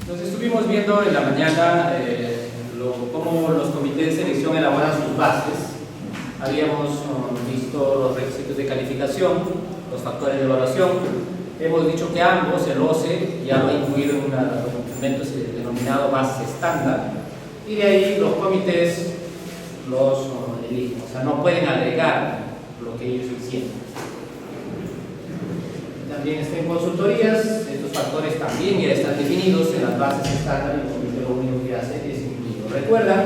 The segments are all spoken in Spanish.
Nos estuvimos viendo en la mañana cómo los comités de selección elaboran sus bases. Habíamos visto los requisitos de calificación, los factores de evaluación. Hemos dicho que ambos, el OCE, ya lo ha incluido en un documento denominado base estándar, y de ahí los comités los eligen, o sea, no pueden agregar lo que ellos hicieron. También está en consultorías, estos factores también ya están definidos en las bases estándar y el comité lo único que hace es incluirlo. Recuerdan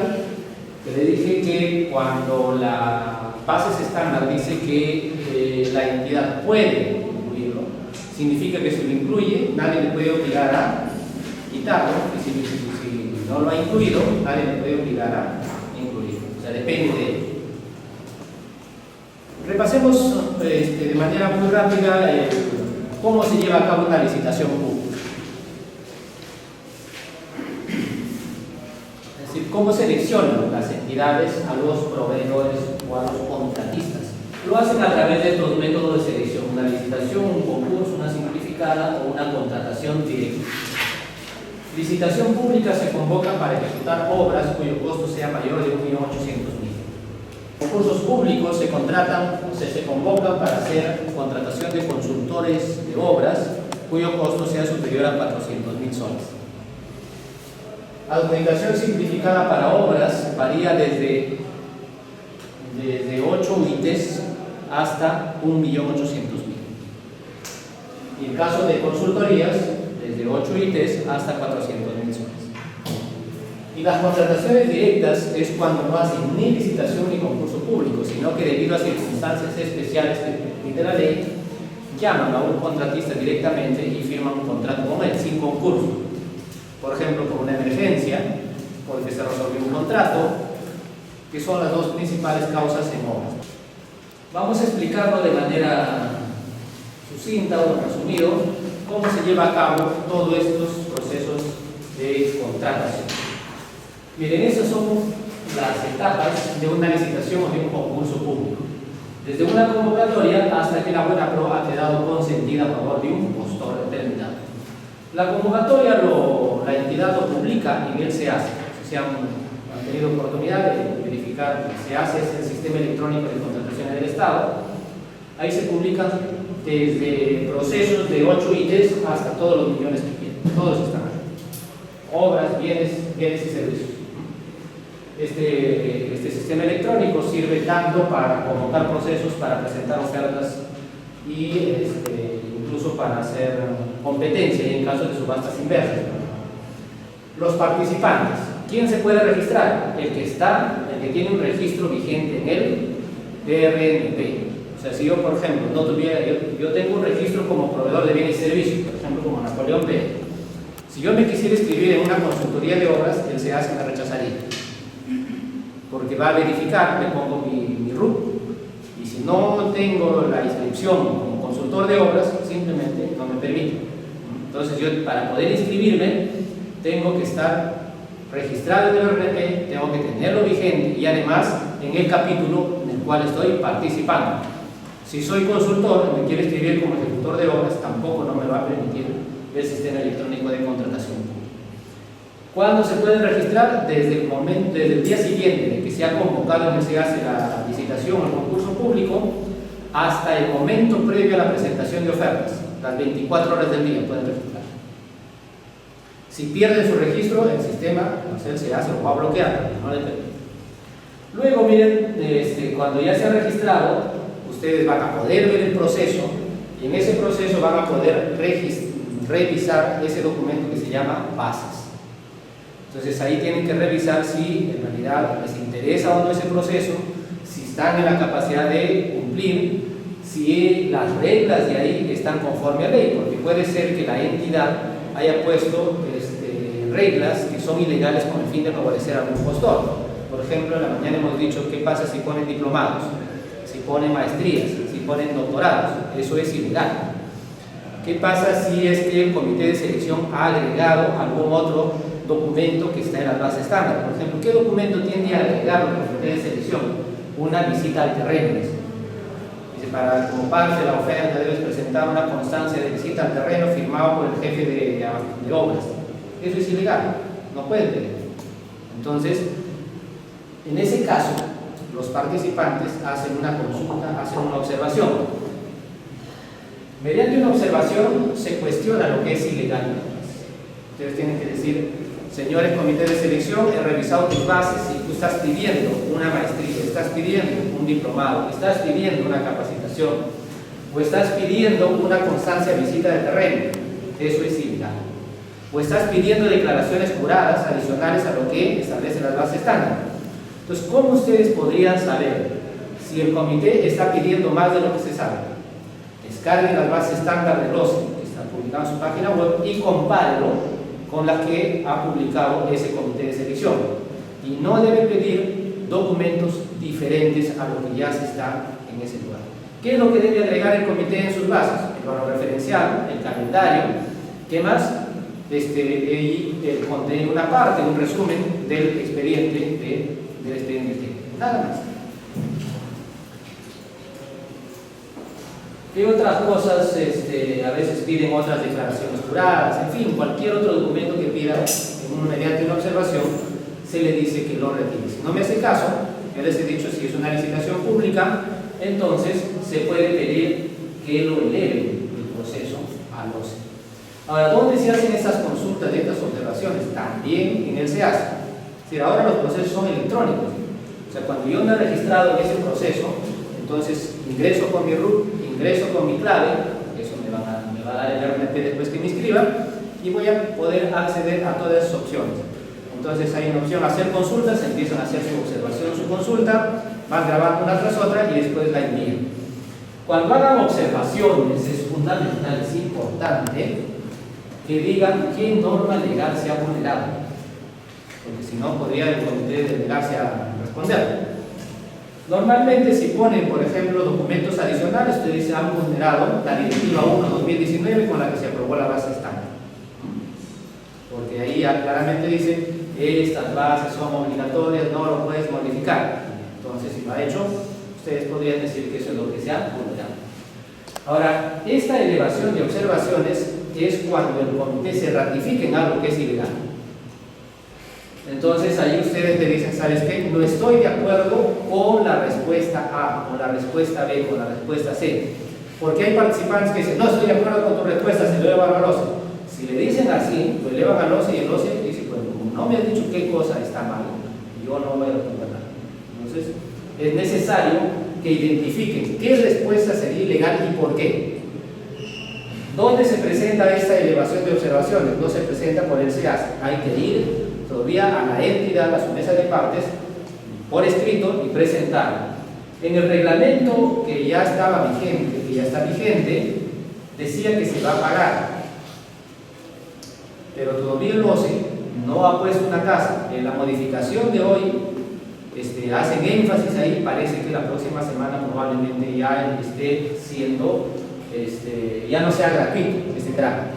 que le dije que cuando la bases estándar dice que la entidad puede incluirlo, significa que si lo incluye, nadie le puede obligar a quitarlo, y si no lo ha incluido, nadie le puede obligar a incluirlo. O sea, depende de él. Repasemos de manera muy rápida cómo se lleva a cabo una licitación pública. Es decir, cómo seleccionan las entidades a los proveedores o a los contratistas. Lo hacen a través de estos métodos de selección: una licitación, un concurso, una simplificada o una contratación directa. Licitación pública se convoca para ejecutar obras cuyo costo sea mayor de 1.800.000. Concursos públicos se convocan para hacer contratación de consultores de obras cuyo costo sea superior a 400.000 soles. Adjudicación simplificada para obras varía desde 8 UITs hasta 1.800.000. Y en caso de consultorías, desde 8 UITs hasta 400.000 soles. Y las contrataciones directas es cuando no hacen ni licitación ni concurso público, sino que debido a circunstancias especiales que permite la ley, llaman a un contratista directamente y firman un contrato con él, sin concurso. Por ejemplo, por una emergencia, porque se resolvió un contrato, que son las dos principales causas en obras. Vamos a explicarlo de manera sucinta o resumido, cómo se lleva a cabo todos estos procesos de contratación. Miren, esas son las etapas de una licitación o de un concurso público. Desde una convocatoria hasta que la buena pro ha quedado consentida a favor de un postor determinado. La convocatoria la entidad lo publica en el SEACE. Si han tenido oportunidad de verificar, el SEACE es el Sistema Electrónico de Contrataciones del Estado. Ahí se publican desde procesos de 8 ítems hasta todos los millones que quieren. Todos están ahí. Obras, bienes y servicios. Este sistema electrónico sirve tanto para convocar procesos, para presentar ofertas y incluso para hacer competencia en caso de subastas inversas. Los participantes. ¿Quién se puede registrar? El que tiene un registro vigente en el DRNP. O sea, si yo, por ejemplo, no tuviera, yo tengo un registro como proveedor de bienes y servicios, por ejemplo, como Napoleón Pérez. Si yo me quisiera inscribir en una consultoría de obras, el SEACE me rechazaría. Porque va a verificar, le pongo mi RUT, y si no tengo la inscripción como consultor de obras, simplemente no me permite. Entonces yo, para poder inscribirme, tengo que estar registrado en el RNP, tengo que tenerlo vigente y además en el capítulo en el cual estoy participando. Si soy consultor, me quiero inscribir como ejecutor de obras, tampoco no me va a permitir el sistema electrónico de contratación pública. ¿Cuándo se puede registrar? Desde el día siguiente de que se ha convocado en el SEACE la licitación o el concurso público hasta el momento previo a la presentación de ofertas. Las 24 horas del día pueden registrar. Si pierden su registro, el sistema, el SEACE lo va a bloquear, no le permite. Luego, miren, cuando ya se ha registrado, ustedes van a poder ver el proceso y en ese proceso van a poder revisar ese documento que se llama bases. Entonces ahí tienen que revisar si en realidad les interesa o no ese proceso, si están en la capacidad de cumplir, si las reglas de ahí están conforme a ley, porque puede ser que la entidad haya puesto reglas que son ilegales con el fin de favorecer a algún postor. Por ejemplo, en la mañana hemos dicho qué pasa si ponen diplomados, si ponen maestrías, si ponen doctorados. Eso es ilegal. ¿Qué pasa si es que el comité de selección ha agregado algún otro documento que está en la base estándar? Por ejemplo, ¿qué documento tiende a agregar el comité de selección? Una visita al terreno. Dice, como parte de la oferta debes presentar una constancia de visita al terreno firmado por el jefe de obras. eso es ilegal, no pueden pedir. Entonces, en ese caso, los participantes hacen una consulta, hacen una observación. Mediante una observación se cuestiona lo que es ilegal. Ustedes tienen que decir: señores comité de selección, he revisado tus bases y tú estás pidiendo una maestría, estás pidiendo un diplomado, estás pidiendo una capacitación o estás pidiendo una constancia de visita de terreno. Eso es ilegal. O estás pidiendo declaraciones juradas adicionales a lo que establecen las bases estándar. Entonces, ¿cómo ustedes podrían saber si el comité está pidiendo más de lo que se sabe? Descarguen las bases estándar del OCE, que están publicadas en su página web, y compárenlo con la que ha publicado ese comité de selección. Y no debe pedir documentos diferentes a lo que ya se está en ese lugar. ¿Qué es lo que debe agregar el comité en sus bases? El plano referencial, el calendario, ¿qué más? Y contiene una parte, un resumen del expediente del expediente técnico. Nada más. ¿Qué otras cosas a veces piden otras declaraciones juradas? En fin, cualquier otro documento que pida mediante una observación, se le dice que lo retire. Si no me hace caso, ya les he dicho, si es una licitación pública, entonces se puede pedir que lo eleve el proceso al OCE. Ahora, ¿dónde se hacen estas consultas de estas observaciones? También en el SEAS. Es decir, ahora los procesos son electrónicos. O sea, cuando yo me he registrado en ese proceso, entonces ingreso con mi RUT, ingreso con mi clave, eso me va a dar el RNP después que me inscriba, y voy a poder acceder a todas esas opciones. Entonces hay una opción hacer consultas, empiezan a hacer su observación, su consulta, van grabando una tras otra y después la envían. Cuando hagan observaciones es fundamental, es importante que digan qué norma legal se ha vulnerado, porque si no podría el comité delegarse a responder. Normalmente si ponen, por ejemplo, documentos adicionales, ustedes se han vulnerado la Directiva 1/2019 con la que se aprobó la base estándar, porque ahí claramente dice: estas bases son obligatorias, no lo puedes modificar. Entonces, si lo ha hecho, ustedes podrían decir que eso es lo que se ha vulnerado. Ahora, esta elevación de observaciones es cuando el comité se ratifique en algo que es ilegal. Entonces ahí ustedes le dicen: ¿sabes qué? No estoy de acuerdo con la respuesta A, con la respuesta B, con la respuesta C. Porque hay participantes que dicen: no estoy de acuerdo con tu respuesta, se lo elevan al OCE. Si le dicen así, lo elevan al OCE y el OCE dice: bueno, como no me has dicho qué cosa está mal, yo no voy a responder nada. Entonces es necesario que identifiquen qué respuesta sería ilegal y por qué. ¿Dónde se presenta esta elevación de observaciones? No se presenta por el SEAS. Hay que ir todavía a la entidad, a su mesa de partes, por escrito y presentarlo. En el reglamento que ya estaba vigente, que ya está vigente, decía que se va a pagar, pero todavía el OCE no ha puesto una tasa. En la modificación de hoy hacen énfasis ahí, parece que la próxima semana probablemente ya esté siendo, ya no sea gratuito este trámite,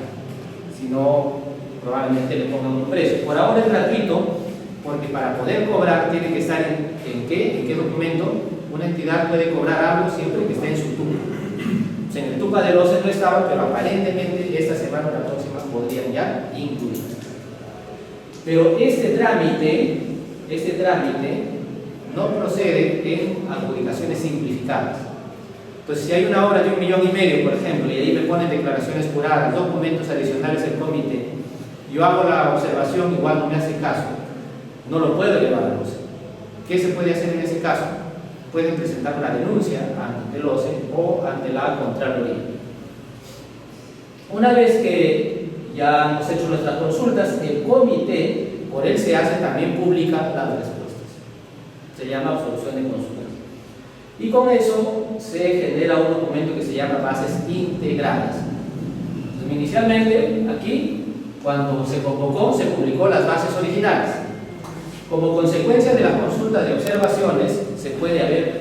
sino probablemente le pongan un precio. Por ahora es gratuito, porque para poder cobrar tiene que estar en qué documento. Una entidad puede cobrar algo siempre que esté en su TUPA. O sea, en el TUPA del OCE no estaba, pero aparentemente esta semana o la próxima podrían ya incluir. Pero este trámite no procede en adjudicaciones simplificadas. Entonces, si hay una obra de 1,5 millones, por ejemplo, y ahí me ponen declaraciones juradas, documentos adicionales del comité, yo hago la observación, igual no me hace caso, no lo puedo llevar al OCE. ¿Qué se puede hacer en ese caso? Pueden presentar una denuncia ante el OCE o ante la Contraloría. Una vez que ya hemos hecho nuestras consultas, el comité, por él se hace, también publica las respuestas. Se llama absolución de consultas. Y con eso se genera un documento que se llama bases integrales. Entonces, inicialmente, aquí, cuando se convocó, se publicó las bases originales. Como consecuencia de la consulta de observaciones, se puede haber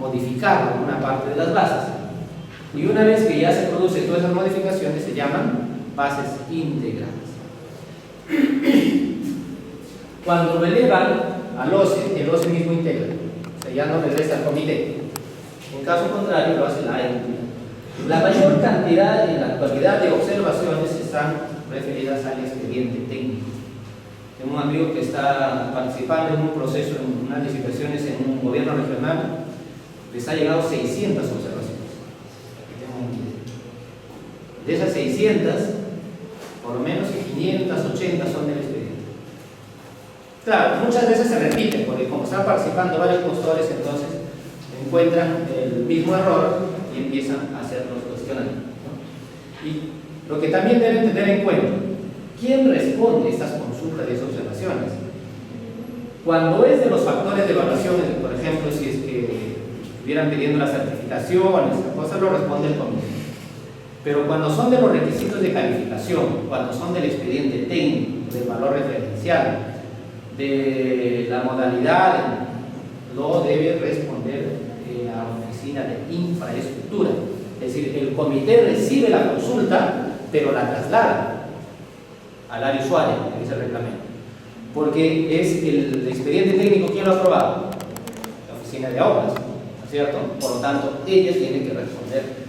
modificado una parte de las bases. Y una vez que ya se producen todas esas modificaciones, se llaman bases integrales. Cuando lo elevan al OCE, el OCE mismo integra. O sea, ya no regresa al comité. En caso contrario, lo hace la entidad. La mayor cantidad en la actualidad de observaciones están referidas al expediente técnico. Tengo un amigo que está participando en un proceso, en unas licitaciones en un gobierno regional, les ha llegado 600 observaciones. De esas 600, por lo menos 580 son del expediente. Claro, muchas veces se repiten, porque como están participando varios postores, entonces encuentran el mismo error y empiezan a hacer los cuestionamientos, ¿no? Y lo que también deben tener en cuenta, ¿quién responde a estas consultas y observaciones? Cuando es de los factores de evaluación, por ejemplo, si es que estuvieran pidiendo las certificaciones, esas cosas lo responde el comité. Pero cuando son de los requisitos de calificación, cuando son del expediente técnico, del valor referencial, de la modalidad, lo debe responder la oficina de infraestructura. Es decir, el comité recibe la consulta, pero la traslada al área usuaria, que dice el reglamento. Porque es el expediente técnico quien lo ha aprobado, la oficina de obras, ¿no es cierto? Por lo tanto, ellas tienen que responder.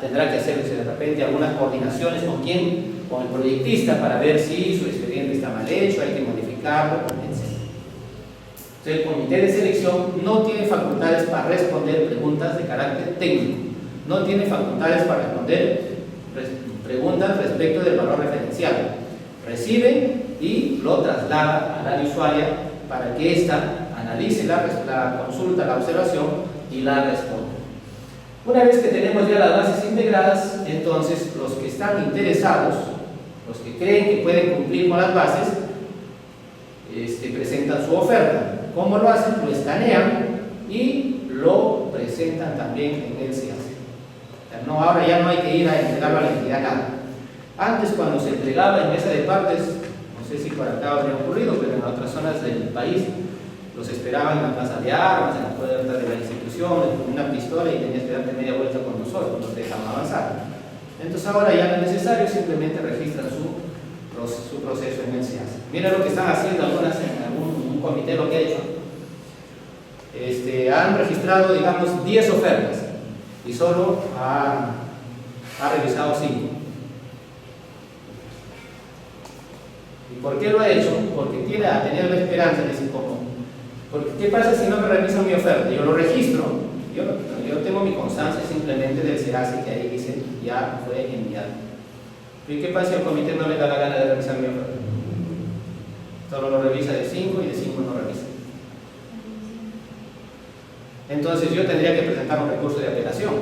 Tendrá que hacerse de repente algunas coordinaciones con quién, con el proyectista, para ver si su expediente está mal hecho, hay que modificarlo, etc. Entonces, el comité de selección no tiene facultades para responder preguntas de carácter técnico, no tiene facultades para responder preguntas respecto del valor referencial. Recibe y lo traslada al área usuaria para que ésta analice la consulta, la observación y la responda. Una vez que tenemos ya las bases integradas, entonces los que están interesados, los que creen que pueden cumplir con las bases, presentan su oferta. ¿Cómo lo hacen? Lo escanean y lo presentan también en el SEACE. No, ahora ya no hay que ir a entregarlo a la entidad nada. Antes, cuando se entregaba en mesa de partes, no sé si por acá habría ocurrido, pero en otras zonas del país, los esperaban en la plaza de armas, en la puerta de la institución, con una pistola, y tenías que darte media vuelta con nosotros, no te dejaban avanzar. Entonces ahora ya no es necesario, simplemente registran su proceso en el SEACE. Mira lo que están haciendo algunas en un comité, lo que ha hecho. Han registrado, digamos, 10 ofertas y solo ha revisado 5. ¿Y por qué lo ha hecho? Porque tiene a tener la esperanza de decir, porque ¿qué pasa si no me revisan mi oferta? Yo lo registro, yo tengo mi constancia simplemente del SEACE que ahí dice ya fue enviado. ¿Y qué pasa si al comité no le da la gana de revisar mi oferta? Solo lo revisa de 5 y de 5 no revisa. Entonces yo tendría que presentar un recurso de apelación.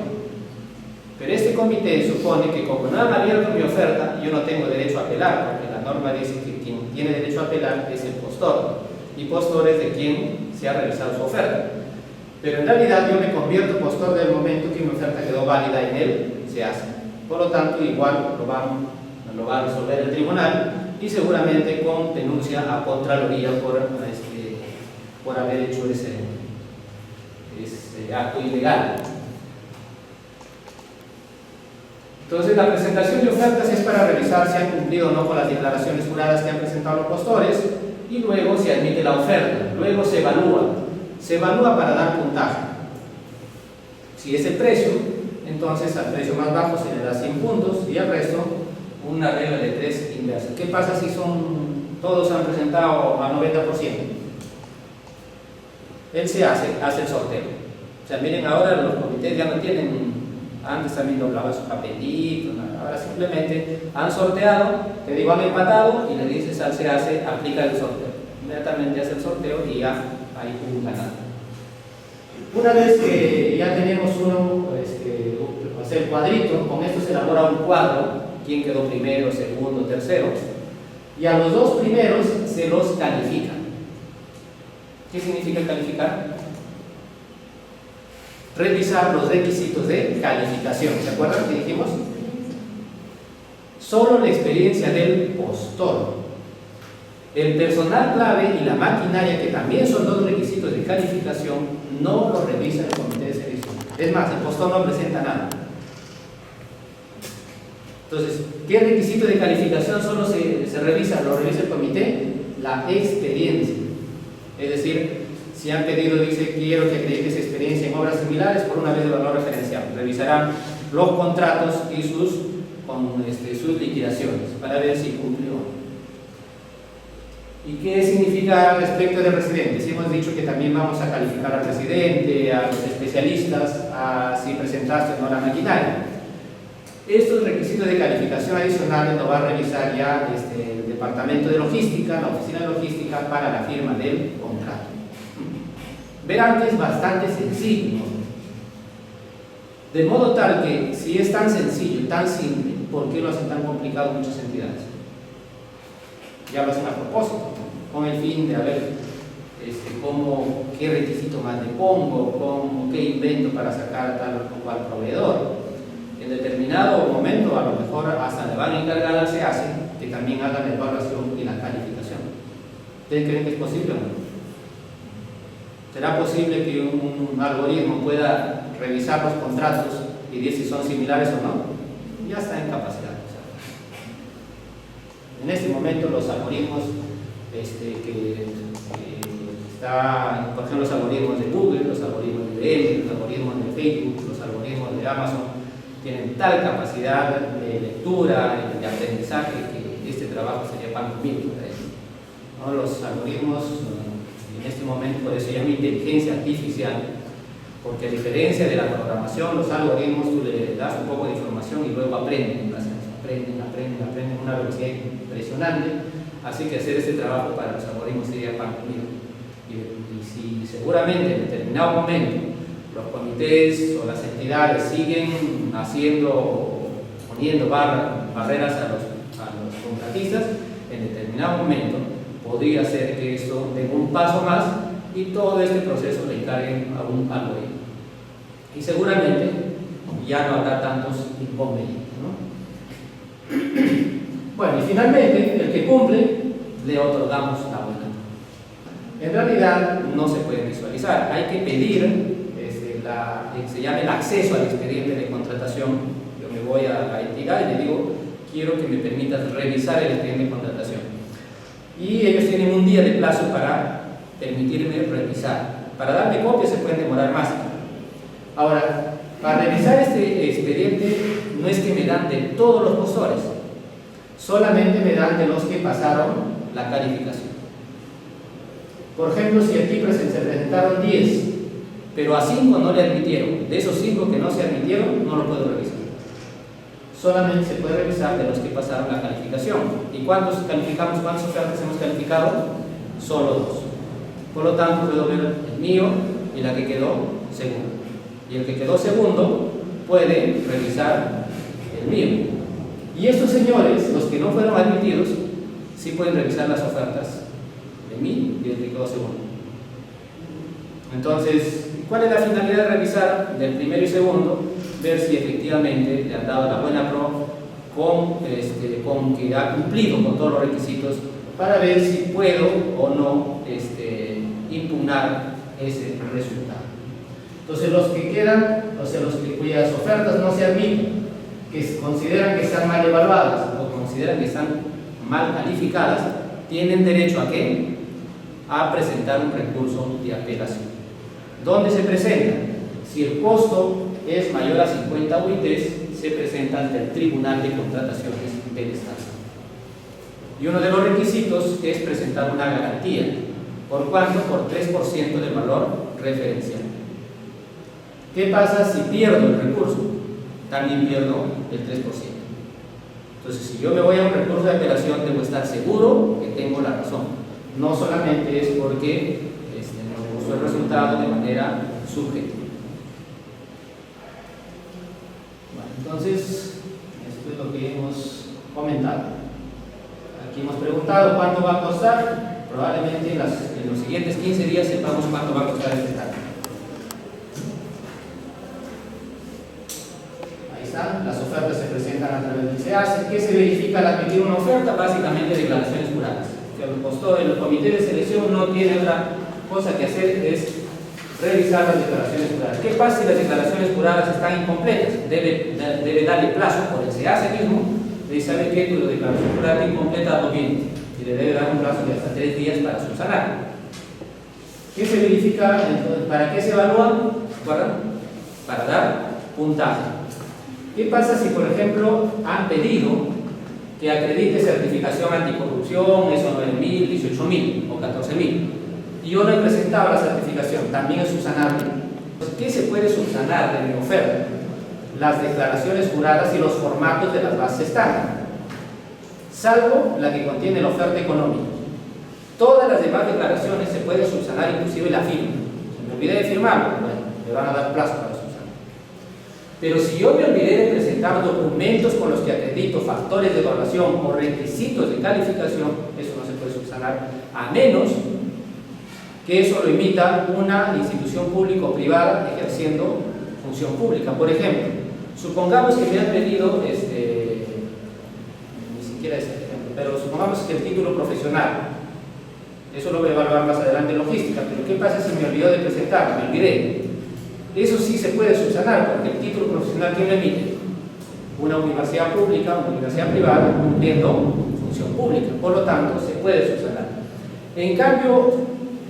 Pero este comité supone que como no han abierto mi oferta, yo no tengo derecho a apelar, porque la norma dice que quien tiene derecho a apelar es el postor. Y postor es de quien se ha revisado su oferta. Pero en realidad yo me convierto postor del momento que mi oferta quedó válida en él, se hace. Por lo tanto, igual lo va a resolver el tribunal y seguramente con denuncia a Contraloría por haber hecho ese acto ilegal. Entonces, la presentación de ofertas es para revisar si han cumplido o no con las declaraciones juradas que han presentado los postores, y luego se admite la oferta, luego se evalúa para dar puntaje. Si es el precio, entonces al precio más bajo se le da 100 puntos y al resto una regla de 3 inversa. ¿Qué pasa si todos han presentado a 90%? Él hace el sorteo. O sea, miren, ahora los comités ya no tienen, antes también doblaban su papelito, ahora simplemente han sorteado, te digo, han empatado y le dices al SEACE, aplica el sorteo. Inmediatamente hace el sorteo y ya hay un ganador. Una vez que ya tenemos el cuadrito, con esto se elabora un cuadro, quién quedó primero, segundo, tercero, y a los 2 primeros se los califica. ¿Qué significa calificar? Revisar los requisitos de calificación. ¿Se acuerdan que dijimos? Solo la experiencia del postor, el personal clave y la maquinaria, que también son 2 requisitos de calificación, no lo revisa el comité de selección. Es más, el postor no presenta nada. Entonces, ¿qué requisito de calificación solo se revisa? Lo revisa el comité, la experiencia. Es decir, si han pedido, dice, quiero que acredites experiencia en obras similares por una vez de valor referencial. Revisarán los contratos y sus sus liquidaciones para ver si cumplió. ¿Y qué significa respecto de residentes? Hemos dicho que también vamos a calificar al residente, a los especialistas, a si presentaste o no la maquinaria. Estos requisitos de calificación adicionales lo va a revisar ya el departamento de logística, la oficina de logística, para la firma del contrato. Verán que es bastante sencillo, ¿no? De modo tal que si es tan sencillo, tan simple, ¿por qué lo hacen tan complicado muchas entidades? Ya lo hacen a propósito, con el fin de ver qué requisito más le pongo, qué invento para sacar a tal o cual proveedor. En determinado momento, a lo mejor hasta le van a encargar al SEACE que también hagan la evaluación y la calificación. ¿Ustedes creen que es posible o no? ¿Será posible que un algoritmo pueda revisar los contratos y decir si son similares o no? Ya está en capacidad. En este momento los algoritmos por ejemplo, los algoritmos de Google, los algoritmos de IBM, los algoritmos de Facebook, los algoritmos de Amazon, tienen tal capacidad de lectura y de aprendizaje que este trabajo sería pan comido para ellos, ¿no? Los algoritmos, en este momento, por eso se llama inteligencia artificial, porque a diferencia de la programación, los algoritmos tú le das un poco de información y luego aprenden a una velocidad impresionante, así que hacer este trabajo para los algoritmos sería pan comido. Y si seguramente en determinado momento los comités o las entidades siguen poniendo barreras a los contratistas, en determinado momento podría ser que esto dé un paso más y todo este proceso le encarguen a un algoritmo. Y seguramente ya no habrá tantos inconvenientes, ¿no? Bueno, y finalmente, el que cumple, le otorgamos la buena. En realidad no se puede visualizar, hay que pedir se llama el acceso al expediente de contratación. Yo me voy a la entidad y le digo, quiero que me permitas revisar el expediente de contratación. Y ellos tienen un día de plazo para permitirme revisar. Para darme copia se pueden demorar más. Ahora, para revisar este expediente no es que me dan de todos los postores, solamente me dan de los que pasaron la calificación. Por ejemplo, si aquí se presentaron 10, pero a 5 no le admitieron, de esos 5 que no se admitieron, no lo puedo revisar. Solamente se puede revisar de los que pasaron la calificación. ¿Y cuántos calificamos? ¿Cuántas ofertas hemos calificado? Solo 2. Por lo tanto, puedo ver el mío y la que quedó segundo. Y el que quedó segundo puede revisar el mío. Y estos señores, los que no fueron admitidos, sí pueden revisar las ofertas de mí y el que quedó segundo. Entonces, ¿cuál es la finalidad de revisar del primero y segundo? Ver si efectivamente le han dado la buena pro con que ha cumplido con todos los requisitos, para ver si puedo o no impugnar ese resultado. Entonces, los que quedan, o sea, los cuyas ofertas no se admiten, que consideran que están mal evaluadas o consideran que están mal calificadas, tienen derecho ¿a qué? A presentar un recurso de apelación. ¿Dónde se presenta? Si el costo es mayor a 50 UITs, se presenta ante el Tribunal de Contrataciones del Estado. Y uno de los requisitos es presentar una garantía. ¿Por cuánto? Por 3% del valor referencial. ¿Qué pasa si pierdo el recurso? También pierdo el 3%. Entonces, si yo me voy a un recurso de apelación, debo estar seguro que tengo la razón. No solamente es porque me gustó el resultado de manera subjetiva. Bueno, entonces, esto es lo que hemos comentado. Aquí hemos preguntado cuánto va a costar. Probablemente en los siguientes 15 días sepamos cuánto va a costar este cambio. Las ofertas se presentan a través del SEACE. ¿Qué se verifica al admitir una oferta? Básicamente declaraciones juradas. El comité de selección no tiene otra cosa que hacer, es revisar las declaraciones juradas. ¿Qué pasa si las declaraciones juradas están incompletas? Debe darle plazo por el SEACE mismo. Le dice, ¿sabe qué? Tu declaración jurada está incompleta, no viene. Y le debe dar un plazo de hasta 3 días para subsanar. ¿Qué se verifica? Entonces, ¿para qué se evalúa? Para dar puntaje. ¿Qué pasa si, por ejemplo, han pedido que acredite certificación anticorrupción, eso 9.000, 18.000 o 14.000? Y yo no he presentado la certificación, también es subsanable. ¿Qué se puede subsanar de mi oferta? Las declaraciones juradas y los formatos de las bases estándar, salvo la que contiene la oferta económica. Todas las demás declaraciones se pueden subsanar, inclusive la firma. Si me olvidé de firmarlo, bueno, me van a dar plazo para subsanar. Pero si yo me olvidé de presentar documentos con los que acredito factores de evaluación o requisitos de calificación, eso no se puede subsanar, a menos que eso lo emita una institución pública o privada ejerciendo función pública. Por ejemplo, supongamos que me han pedido, ni siquiera ese ejemplo, pero supongamos que el título profesional, eso lo voy a evaluar más adelante en logística, pero ¿qué pasa si me olvidó de presentarlo? Me olvidé. Eso sí se puede subsanar, porque el título profesional, ¿quién lo emite? Una universidad pública, una universidad privada, cumpliendo función pública, por lo tanto se puede subsanar. En cambio,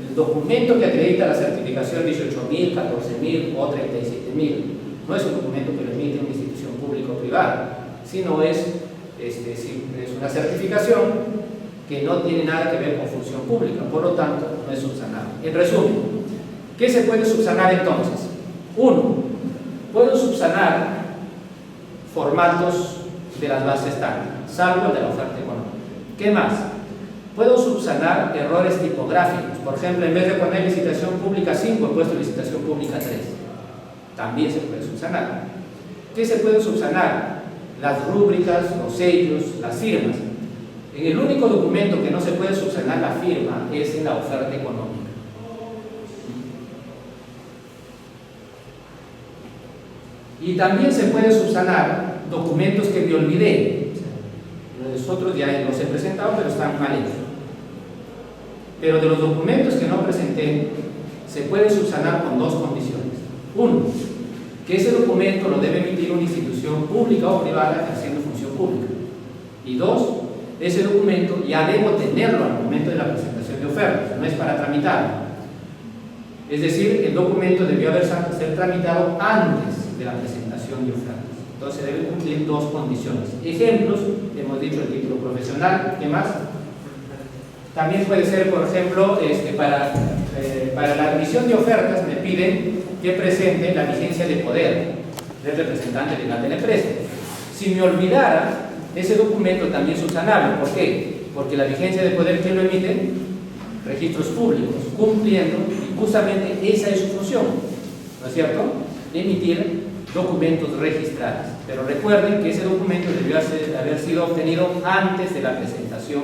el documento que acredita la certificación 18.000, 14.000 o 37.000 no es un documento que lo emite una institución pública o privada, sino es una certificación que no tiene nada que ver con función pública, por lo tanto no es subsanable. En resumen, ¿qué se puede subsanar entonces? 1. Puedo subsanar formatos de las bases estándar, salvo el de la oferta económica. ¿Qué más? Puedo subsanar errores tipográficos. Por ejemplo, en vez de poner licitación pública 5, he puesto licitación pública 3. También se puede subsanar. ¿Qué se puede subsanar? Las rúbricas, los sellos, las firmas. En el único documento que no se puede subsanar la firma es en la oferta económica. Y también se puede subsanar documentos que me olvidé. Los otros ya los he presentado, pero están mal hechos. Pero de los documentos que no presenté, se puede subsanar con dos condiciones. 1, que ese documento lo debe emitir una institución pública o privada ejerciendo función pública. Y 2, ese documento ya debo tenerlo al momento de la presentación de ofertas, no es para tramitarlo. Es decir, el documento debió ser tramitado antes de la presentación de ofertas. Entonces debe cumplir dos condiciones. Ejemplos, hemos dicho el título profesional. ¿Qué más? También puede ser, por ejemplo, para la admisión de ofertas me piden que presente la vigencia de poder del representante legal de la empresa. Si me olvidara, ese documento también es subsanable. ¿Por qué? Porque la vigencia de poder, ¿quién lo emite? Registros públicos, cumpliendo, y justamente esa es su función, ¿no es cierto? Emitir documentos registrados. Pero recuerden que ese documento debió haber sido obtenido antes de la presentación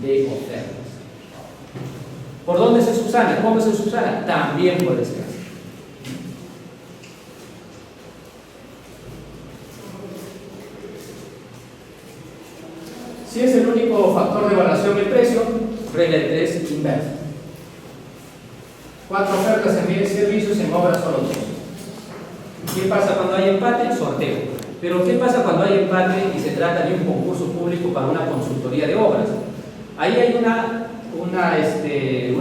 de ofertas. ¿Por dónde se subsana? ¿Cómo se subsana? También por descanso. Si es el único factor de evaluación del precio, regla de 3 inversa. 4 ofertas en bienes y servicios, en obras solo 2. ¿Qué pasa cuando hay empate? Sorteo. Pero ¿qué pasa cuando hay empate y se trata de un concurso público para una consultoría de obras? Ahí hay una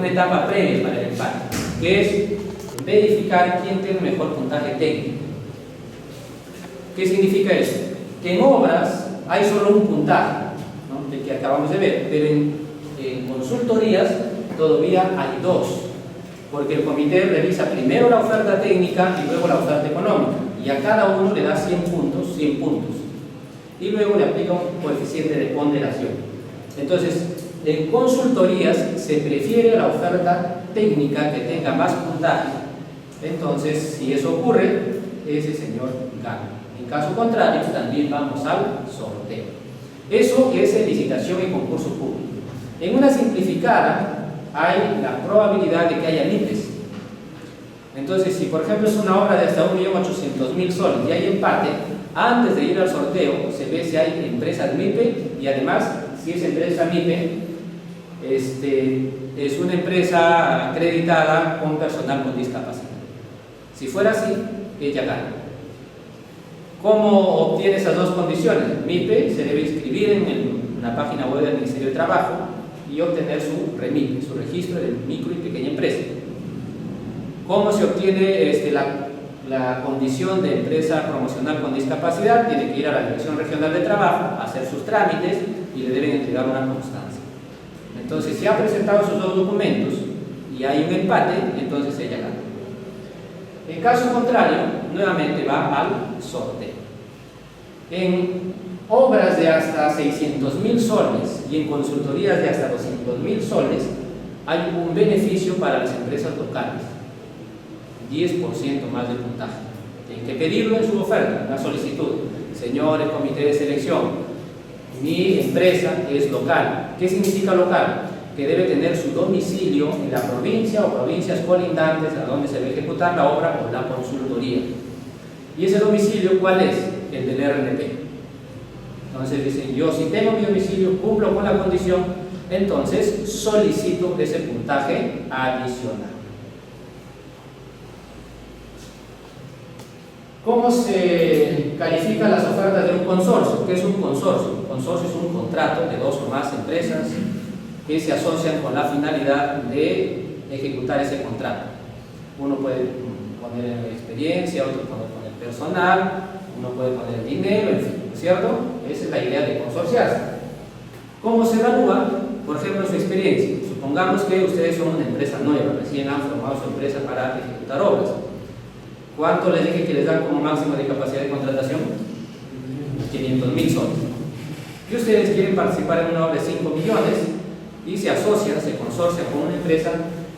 etapa previa para el empate, que es verificar quién tiene mejor puntaje técnico. ¿Qué significa eso? Que en obras hay solo un puntaje, ¿no?, del que acabamos de ver, pero en consultorías todavía hay 2, porque el comité revisa primero la oferta técnica y luego la oferta económica, y a cada uno le da 100 puntos, y luego le aplica un coeficiente de ponderación. Entonces, en consultorías se prefiere la oferta técnica que tenga más puntaje. Entonces, si eso ocurre, ese señor gana. En caso contrario, también vamos al sorteo. Eso es en licitación y concurso público. En una simplificada hay la probabilidad de que haya MIPES. Entonces, si por ejemplo es una obra de hasta 1.800.000 soles y hay empate, antes de ir al sorteo se ve si hay empresas MIPE, y además, si es empresa MIPE, es una empresa acreditada con personal con discapacidad. Si fuera así, ella gana. ¿Cómo obtiene esas dos condiciones? MIPE se debe inscribir en la página web del Ministerio de Trabajo y obtener su REMIPE, su registro de micro y pequeña empresa. ¿Cómo se obtiene la condición de empresa promocional con discapacidad, tiene que ir a la Dirección Regional de Trabajo, a hacer sus trámites y le deben entregar una constancia. Entonces, si ha presentado sus dos documentos y hay un empate, entonces ella gana. En caso contrario, nuevamente va al sorteo. En obras de hasta 600.000 soles y en consultorías de hasta 200.000 soles hay un beneficio para las empresas locales, 10% más de puntaje. Tienen que pedirlo en su oferta, la solicitud. Señores, comité de selección, mi empresa es local. ¿Qué significa local? Que debe tener su domicilio en la provincia o provincias colindantes a donde se va a ejecutar la obra o la consultoría. ¿Y ese domicilio cuál es? El del RNP. Entonces dicen, yo si tengo mi domicilio, cumplo con la condición, entonces solicito ese puntaje adicional. ¿Cómo se califican las ofertas de un consorcio? ¿Qué es un consorcio? Un consorcio es un contrato de dos o más empresas que se asocian con la finalidad de ejecutar ese contrato. Uno puede poner experiencia, otro puede poner personal, uno puede poner dinero, en fin, ¿no es cierto? Esa es la idea de consorciarse. ¿Cómo se evalúa? Por ejemplo, su experiencia. Supongamos que ustedes son una empresa nueva, recién han formado su empresa para ejecutar obras. ¿Cuánto les dije que les dan como máximo de capacidad de contratación? 500.000 soles. Y ustedes quieren participar en una obra de 5 millones y se asocian, se consorcian con una empresa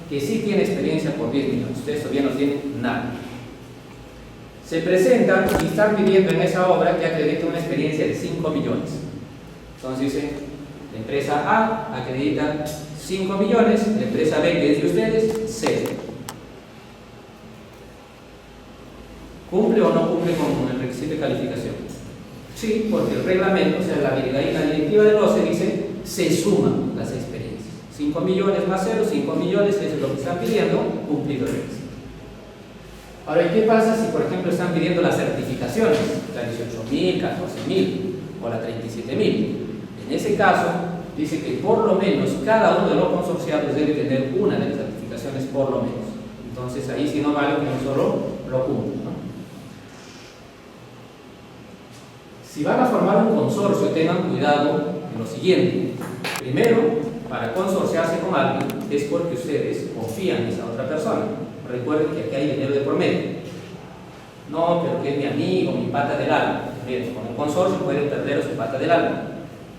que sí tiene experiencia por 10 millones. Ustedes todavía no tienen nada. Se presentan y están pidiendo en esa obra que acredite una experiencia de 5 millones. Entonces dicen, la empresa A acredita 5 millones, la empresa B, que es de ustedes, 0. ¿Cumple o no cumple con el requisito de calificación? Sí, porque el reglamento, o sea, la directiva del OCE dice, se suman las experiencias. 5 millones más 0, 5 millones, eso es lo que están pidiendo, cumplido el requisito. Ahora, ¿y qué pasa si, por ejemplo, están pidiendo las certificaciones? La 18.000, 14.000 o la 37.000. En ese caso, dice que por lo menos cada uno de los consorciados debe tener una de las certificaciones por lo menos. Entonces, ahí sí no vale que no solo lo cumpla, ¿no? Si van a formar un consorcio, tengan cuidado en lo siguiente. Primero, para consorciarse con alguien es porque ustedes confían en esa otra persona. Recuerden que aquí hay dinero de por medio. No, pero que es mi amigo, mi pata del alma. Miren, con el consorcio pueden perder su pata del alma.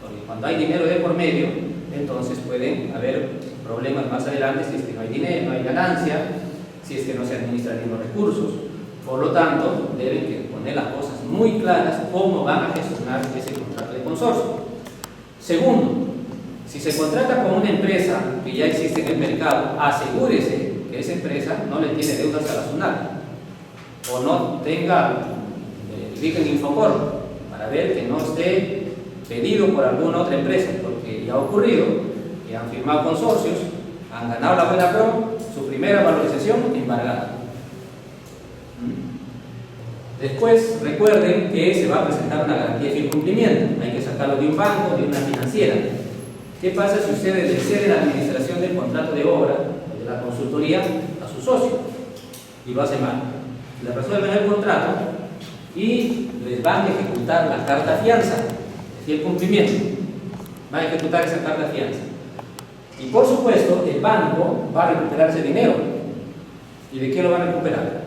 Porque cuando hay dinero de por medio, entonces pueden haber problemas más adelante si es que no hay dinero, no hay ganancia, si es que no se administran bien los recursos. Por lo tanto, deben que poner las cosas muy claras cómo van a gestionar ese contrato de consorcio. Segundo, si se contrata con una empresa que ya existe en el mercado, asegúrese que esa empresa no le tiene deudas a la SUNAT o no tenga en Infocor para ver que no esté pedido por alguna otra empresa, porque ya ha ocurrido que han firmado consorcios, han ganado la buena pro, su primera valorización embargada. Después, recuerden que se va a presentar una garantía de incumplimiento. Hay que sacarlo de un banco, de una financiera. ¿Qué pasa si ustedes le ceden la administración del contrato de obra o de la consultoría a su socio y lo hace mal? Le resuelven el contrato y les van a ejecutar la carta fianza, es decir, el cumplimiento. Van a ejecutar esa carta fianza. Y por supuesto, el banco va a recuperar ese dinero. ¿Y de qué lo va a recuperar?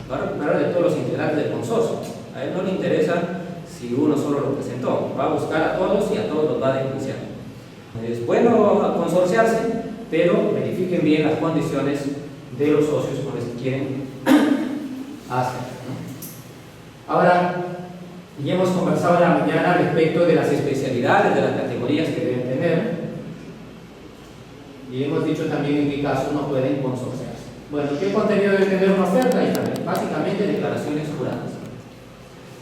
Va a recuperar de todos los integrantes del consorcio. A él no le interesa si uno solo lo presentó, va a buscar a todos y a todos los va a denunciar. Es bueno consorciarse, pero verifiquen bien las condiciones de los socios con los que quieren hacer, ¿no? Ahora, ya hemos conversado en la mañana respecto de las especialidades, de las categorías que deben tener, y hemos dicho también en qué caso no pueden consorciarse. Bueno, ¿qué contenido debe tener una oferta? Y también, básicamente, declaraciones juradas.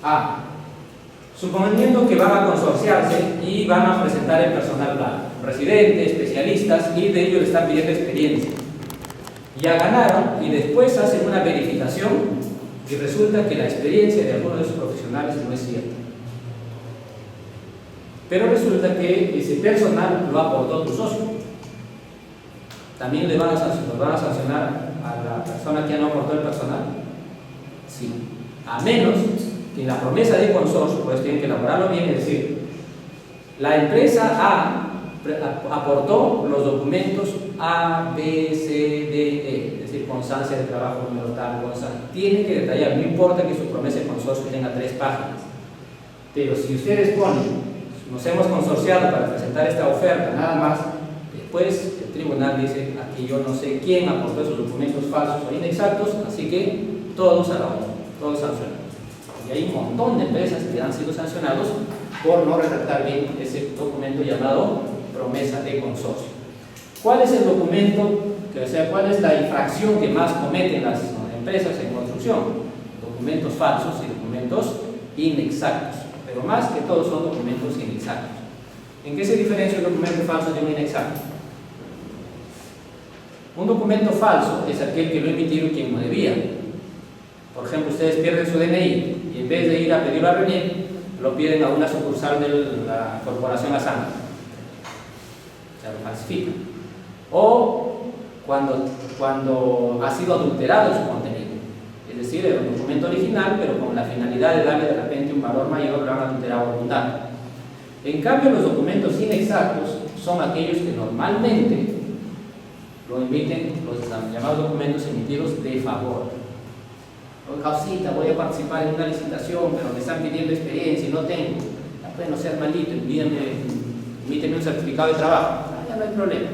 A. Suponiendo que van a consorciarse y van a presentar el personal plano, residentes, especialistas, y de ellos le están pidiendo experiencia. Ya ganaron y después hacen una verificación y resulta que la experiencia de alguno de sus profesionales no es cierta. Pero resulta que ese personal lo aportó tu socio. También le van a sancionar a la persona que no aportó el personal. Sí, a menos que en la promesa de consorcio, pues tienen que elaborarlo bien, es decir, la empresa A aportó los documentos A, B, C, D, E, es decir, constancia de trabajo número tal, constancia. Tiene que detallar, no importa que su promesa de consorcio tenga 3 páginas. Pero si ustedes ponen, nos hemos consorciado para presentar esta oferta, nada más, después el tribunal dice, aquí yo no sé quién aportó esos documentos falsos o inexactos, así que todos a la hora, todos sancionados. Y hay un montón de empresas que han sido sancionados por no redactar bien ese documento llamado promesa de consorcio. ¿Cuál es el documento, cuál es la infracción que más cometen las empresas en construcción? Documentos falsos y documentos inexactos, pero más que todo son documentos inexactos. ¿En qué se diferencia un documento falso de un inexacto? Un documento falso es aquel que lo ha emitido quien no debía. Por ejemplo, ustedes pierden su DNI y en vez de ir a pedirlo a RENIEC, lo piden a una sucursal de la corporación ASAN. Se lo falsifican. O cuando ha sido adulterado su contenido. Es decir, era un documento original, pero con la finalidad de darle de repente un valor mayor, lo han adulterado abundante. En cambio, los documentos inexactos son aquellos que normalmente lo emiten los llamados documentos emitidos de favor. Causita, voy a participar en una licitación, pero me están pidiendo experiencia y no tengo. Pues no seas maldito, emíteme un certificado de trabajo. Ya no hay problema.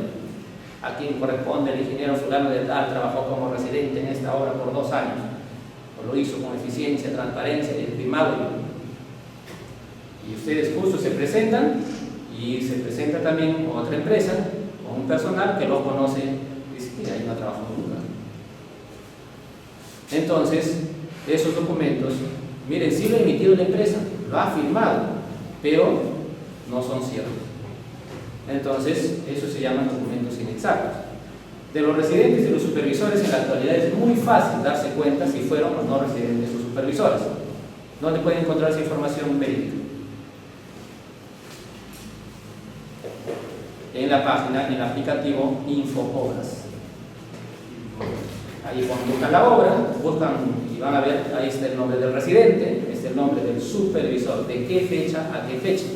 A quien corresponde el ingeniero fulano de tal, trabajó como residente en esta obra por 2 años. O lo hizo con eficiencia, transparencia y firmado. Y ustedes justo se presentan, y se presenta también otra empresa, o un personal que lo conoce, y dice que ahí no trabajó nunca. Entonces, esos documentos, miren, sí lo ha emitido la empresa, lo ha firmado, pero no son ciertos. Entonces, eso se llaman documentos inexactos. De los residentes y los supervisores en la actualidad es muy fácil darse cuenta si fueron o no residentes o supervisores. ¿Dónde pueden encontrar esa información verídica? En la página, en el aplicativo InfoObras. Ahí cuando buscan la obra, buscan y van a ver, ahí está el nombre del residente, está el nombre del supervisor, de qué fecha a qué fecha.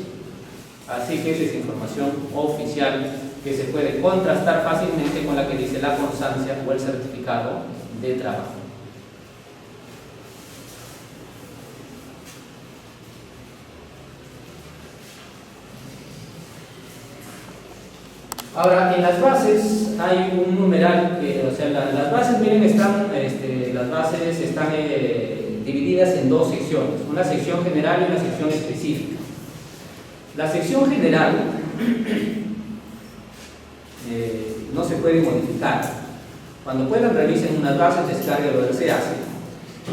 Así que esa es información oficial que se puede contrastar fácilmente con la que dice la constancia o el certificado de trabajo. Ahora, en las bases hay un numeral que, las bases, miren, las bases están divididas en 2 secciones, una sección general y una sección específica. La sección general no se puede modificar. Cuando puedan, revisen unas bases, descarguen lo que se hace.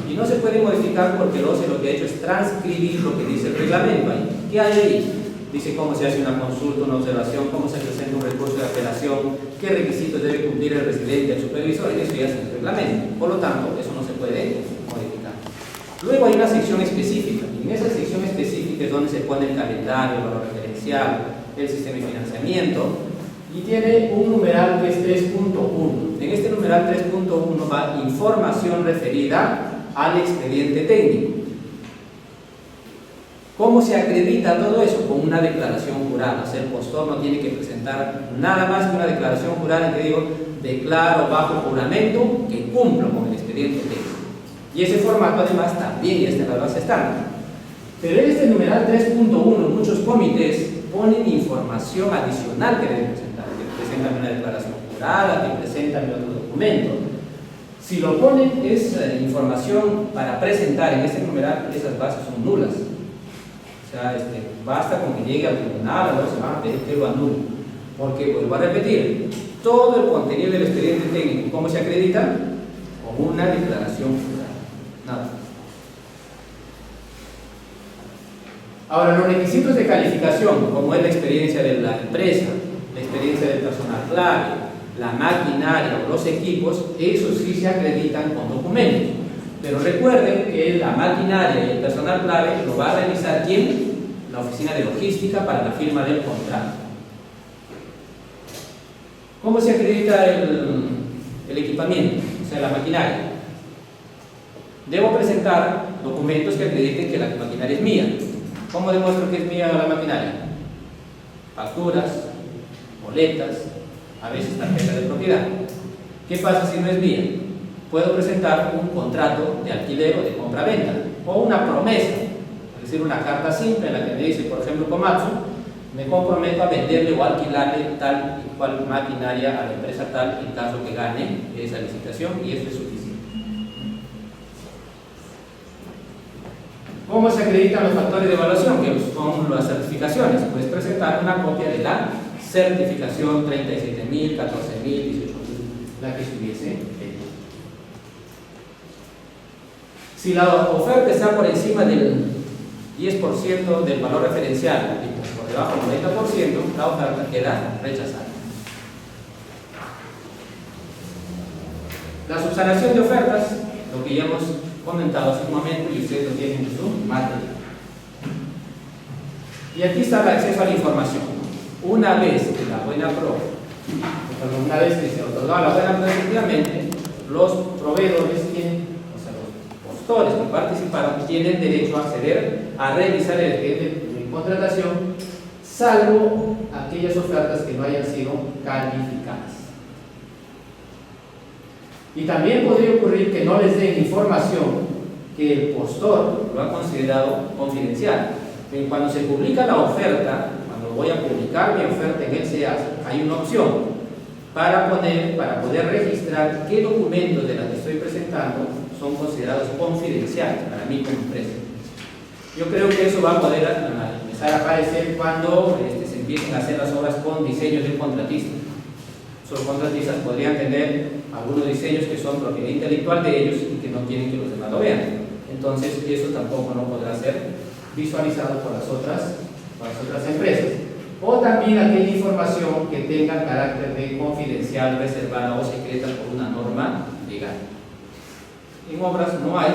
Y no se puede modificar porque el OCE lo que ha hecho es transcribir lo que dice el reglamento ahí. ¿Qué hay ahí? Dice cómo se hace una consulta, una observación, cómo se presenta un recurso de apelación, qué requisitos debe cumplir el residente, el supervisor, y eso ya es el reglamento. Por lo tanto, eso no se puede modificar. Luego hay una sección específica, y en esa sección específica es donde se pone el calendario, el valor referencial, el sistema de financiamiento, y tiene un numeral que es 3.1. En este numeral 3.1 va información referida al expediente técnico. ¿Cómo se acredita todo eso? Con una declaración jurada. O sea, el postor no tiene que presentar nada más que una declaración jurada en que digo, declaro bajo juramento que cumplo con el expediente técnico. Y ese formato además también ya está en la base estándar. Pero en este numeral 3.1 muchos comités ponen información adicional que deben presentar. Que presentan una declaración jurada, que presentan otro documento. Si lo ponen es información para presentar en este numeral, esas bases son nulas. O sea, basta con que llegue al tribunal, a los demás, que lo anulen. Porque, vuelvo a repetir, todo el contenido del expediente técnico, ¿cómo se acredita? Con una declaración jurada. Nada. Ahora, los requisitos de calificación, como es la experiencia de la empresa, la experiencia del personal clave, la maquinaria o los equipos, esos sí se acreditan con documentos. Pero recuerden que la maquinaria y el personal clave lo va a revisar ¿quién? La oficina de logística para la firma del contrato. ¿Cómo se acredita el equipamiento? O sea, la maquinaria. Debo presentar documentos que acrediten que la maquinaria es mía. ¿Cómo demuestro que es mía la maquinaria? Facturas, boletas, a veces tarjeta de propiedad. ¿Qué pasa si no es mía? Puedo presentar un contrato de alquiler o de compra-venta, o una promesa, es decir, una carta simple en la que me dice, por ejemplo, Komatsu, me comprometo a venderle o alquilarle tal y cual maquinaria a la empresa tal en caso que gane esa licitación, y eso es suficiente. ¿Cómo se acreditan los factores de evaluación? Que son las certificaciones. Puedes presentar una copia de la certificación 37.000, 14.000, 18.000, la que estuviese. Si la oferta está por encima del 10% del valor referencial y por debajo del 90%, la oferta queda rechazada. La subsanación de ofertas, lo que ya hemos comentado hace un momento y ustedes lo tienen en su material. Y aquí está el acceso a la información. Una vez que la buena pro, una vez que se otorgaba la buena pro, efectivamente, los proveedores tienen, o sea, los postores que participaron, tienen derecho a acceder a revisar el expediente de contratación, salvo aquellas ofertas que no hayan sido calificadas. Y también podría ocurrir que no les den información que el postor lo ha considerado confidencial. Pero cuando se publica la oferta, cuando voy a publicar mi oferta en el SEAS, hay una opción para poder registrar qué documentos de las que estoy presentando son considerados confidenciales para mí como empresa. Yo creo que eso va a poder empezar a aparecer cuando se empiecen a hacer las obras con diseños del contratista. Los contratistas podrían tener algunos diseños que son propiedad intelectual de ellos y que no quieren que los demás lo vean. Entonces, eso tampoco no podrá ser visualizado por las otras empresas. O también aquella información que tenga carácter de confidencial, reservada o secreta por una norma legal. En obras no hay,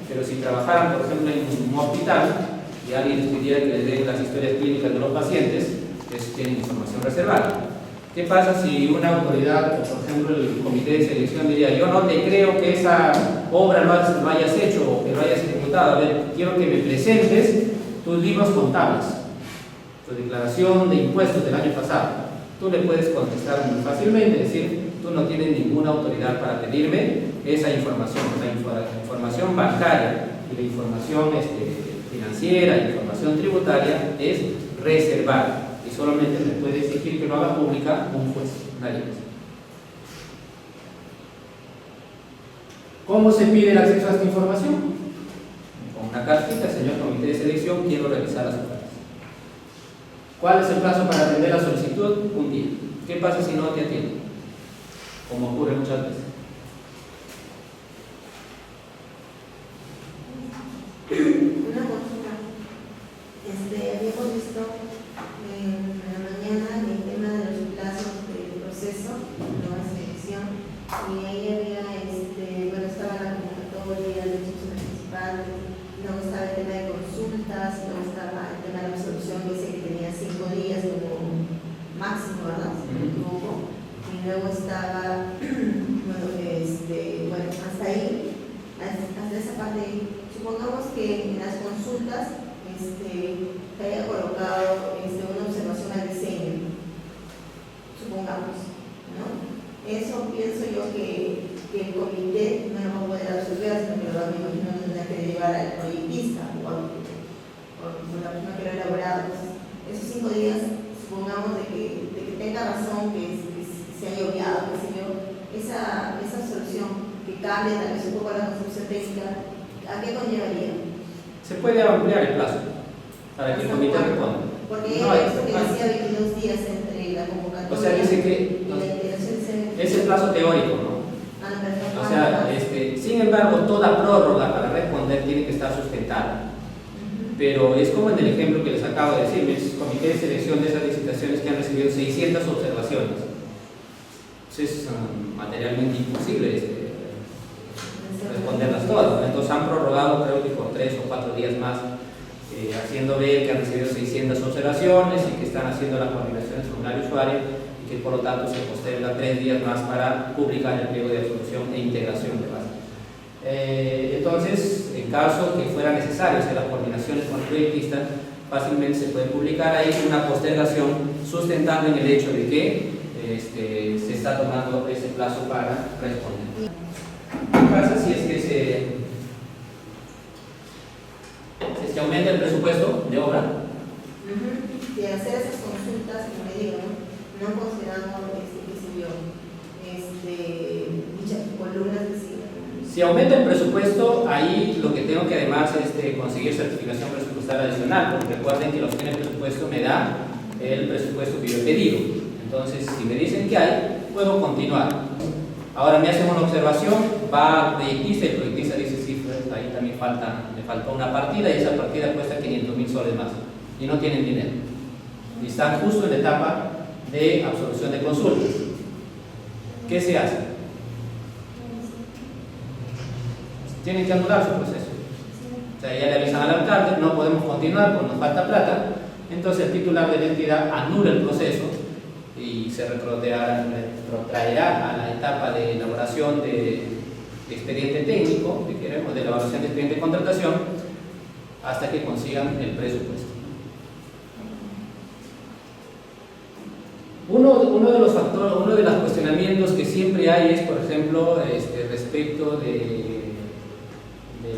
pero si trabajaran, por ejemplo, en un hospital y alguien les pidiera que les den las historias clínicas de los pacientes, ellos tienen información reservada. ¿Qué pasa si una autoridad, por ejemplo el comité de selección, diría: yo no te creo que esa obra lo hayas hecho o que lo hayas ejecutado, a ver, quiero que me presentes tus libros contables, tu declaración de impuestos del año pasado? Tú le puedes contestar muy fácilmente, decir: tú no tienes ninguna autoridad para pedirme esa información. La información bancaria y la información financiera, la información tributaria es reservada. Y solamente le puede exigir que lo haga pública un juez, nadie más. ¿Cómo se pide el acceso a esta información? Con una cartita: señor comité de selección, quiero revisar las ofertas. ¿Cuál es el plazo para atender la solicitud? Un día. ¿Qué pasa si no te atienden? Como ocurre muchas veces. Una consulta. Habíamos visto en la mañana el tema de los plazos del proceso, nueva selección, y ahí había, estaba la convocatoria de hechos participantes, luego estaba el tema de consultas, luego estaba el tema de la resolución que dice que tenía 5 días como máximo, ¿verdad? Y luego estaba, hasta ahí, hasta esa parte. Supongamos que en las consultas se haya colocado una observación al diseño, supongamos, ¿no? Eso pienso yo que el comité no lo va a poder absolver, sino que lo va a tener que llevar al proyectista o la persona que lo ha elaborado. Esos 5 días, supongamos de que tenga razón, que se haya obviado, qué sé yo, esa solución que cambie tal vez un poco la concepción técnica, ¿a qué conllevaría? Se puede ampliar el plazo para que el comité responda. Porque no, que decía 22 días entre la convocatoria, o sea, dice que y la integración es el plazo teórico, ¿no? O sea, sin embargo, toda prórroga para responder tiene que estar sustentada. Pero es como en el ejemplo que les acabo de decir: el comité de selección de esas licitaciones que han recibido 600 observaciones. Es materialmente imposible responderlas todas. Entonces han prorrogado, creo que por 3 o 4 días más, haciendo ver que han recibido 600 observaciones y que están haciendo las coordinaciones con el usuario, y que por lo tanto se posterga 3 días más para publicar el pliego de absolución e integración de base. Entonces, en caso que fuera necesario hacer las coordinaciones con el proyectista, fácilmente se puede publicar ahí una postergación sustentando en el hecho de que se está tomando ese plazo para responder. ¿Qué pasa si es que se aumenta el presupuesto de obra? De hacer esas consultas, como le digo, no considerando dichas columnas de cine. Si aumenta el presupuesto, ahí lo que tengo que además es conseguir certificación presupuestal adicional, porque recuerden que la opción de presupuesto me da el presupuesto que yo he pedido. Entonces, si me dicen que hay, puedo continuar. Ahora me hacen una observación, va al proyectista, el proyectista dice sí, pues, ahí también me faltó una partida y esa partida cuesta 500.000 soles más y no tienen dinero. Y están justo en la etapa de absolución de consultas. ¿Qué se hace? Tienen que anular su proceso. O sea, ya le avisan al alcalde, no podemos continuar porque nos falta plata. Entonces el titular de la entidad anula el proceso y se retrotraerá a la etapa de elaboración de expediente técnico, de elaboración de expediente de contratación, hasta que consigan el presupuesto. Uno de los factores, uno de los cuestionamientos que siempre hay es, por ejemplo, respecto de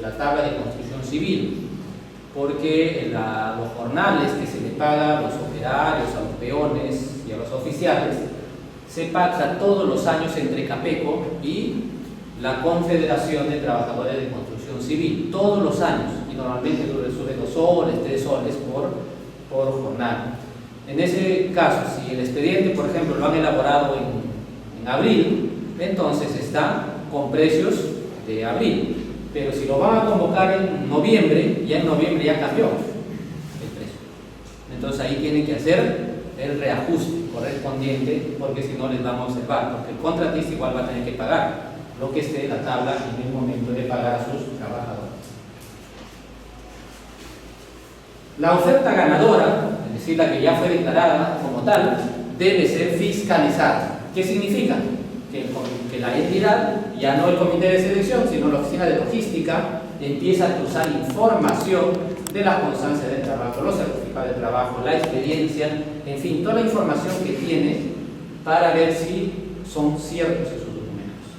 la tabla de construcción civil, porque los jornales que se le paga a los operarios, a los peones y a los oficiales se pacta todos los años entre Capeco y la Confederación de Trabajadores de Construcción Civil, todos los años, y normalmente sube 2 soles, 3 soles por jornal. En ese caso, si el expediente, por ejemplo, lo han elaborado en abril, entonces está con precios de abril. Pero si lo van a convocar en noviembre, ya en noviembre ya cambió el precio. Entonces ahí tienen que hacer el reajuste correspondiente, porque si no les vamos a observar, porque el contratista igual va a tener que pagar lo que esté en la tabla en el momento de pagar a sus trabajadores. La oferta ganadora, es decir, la que ya fue declarada como tal, debe ser fiscalizada. ¿Qué significa? Que la entidad, ya no el comité de selección, sino la oficina de logística, empieza a cruzar información de la constancia de trabajo, los certificados de trabajo, la experiencia, en fin, toda la información que tiene para ver si son ciertos esos documentos.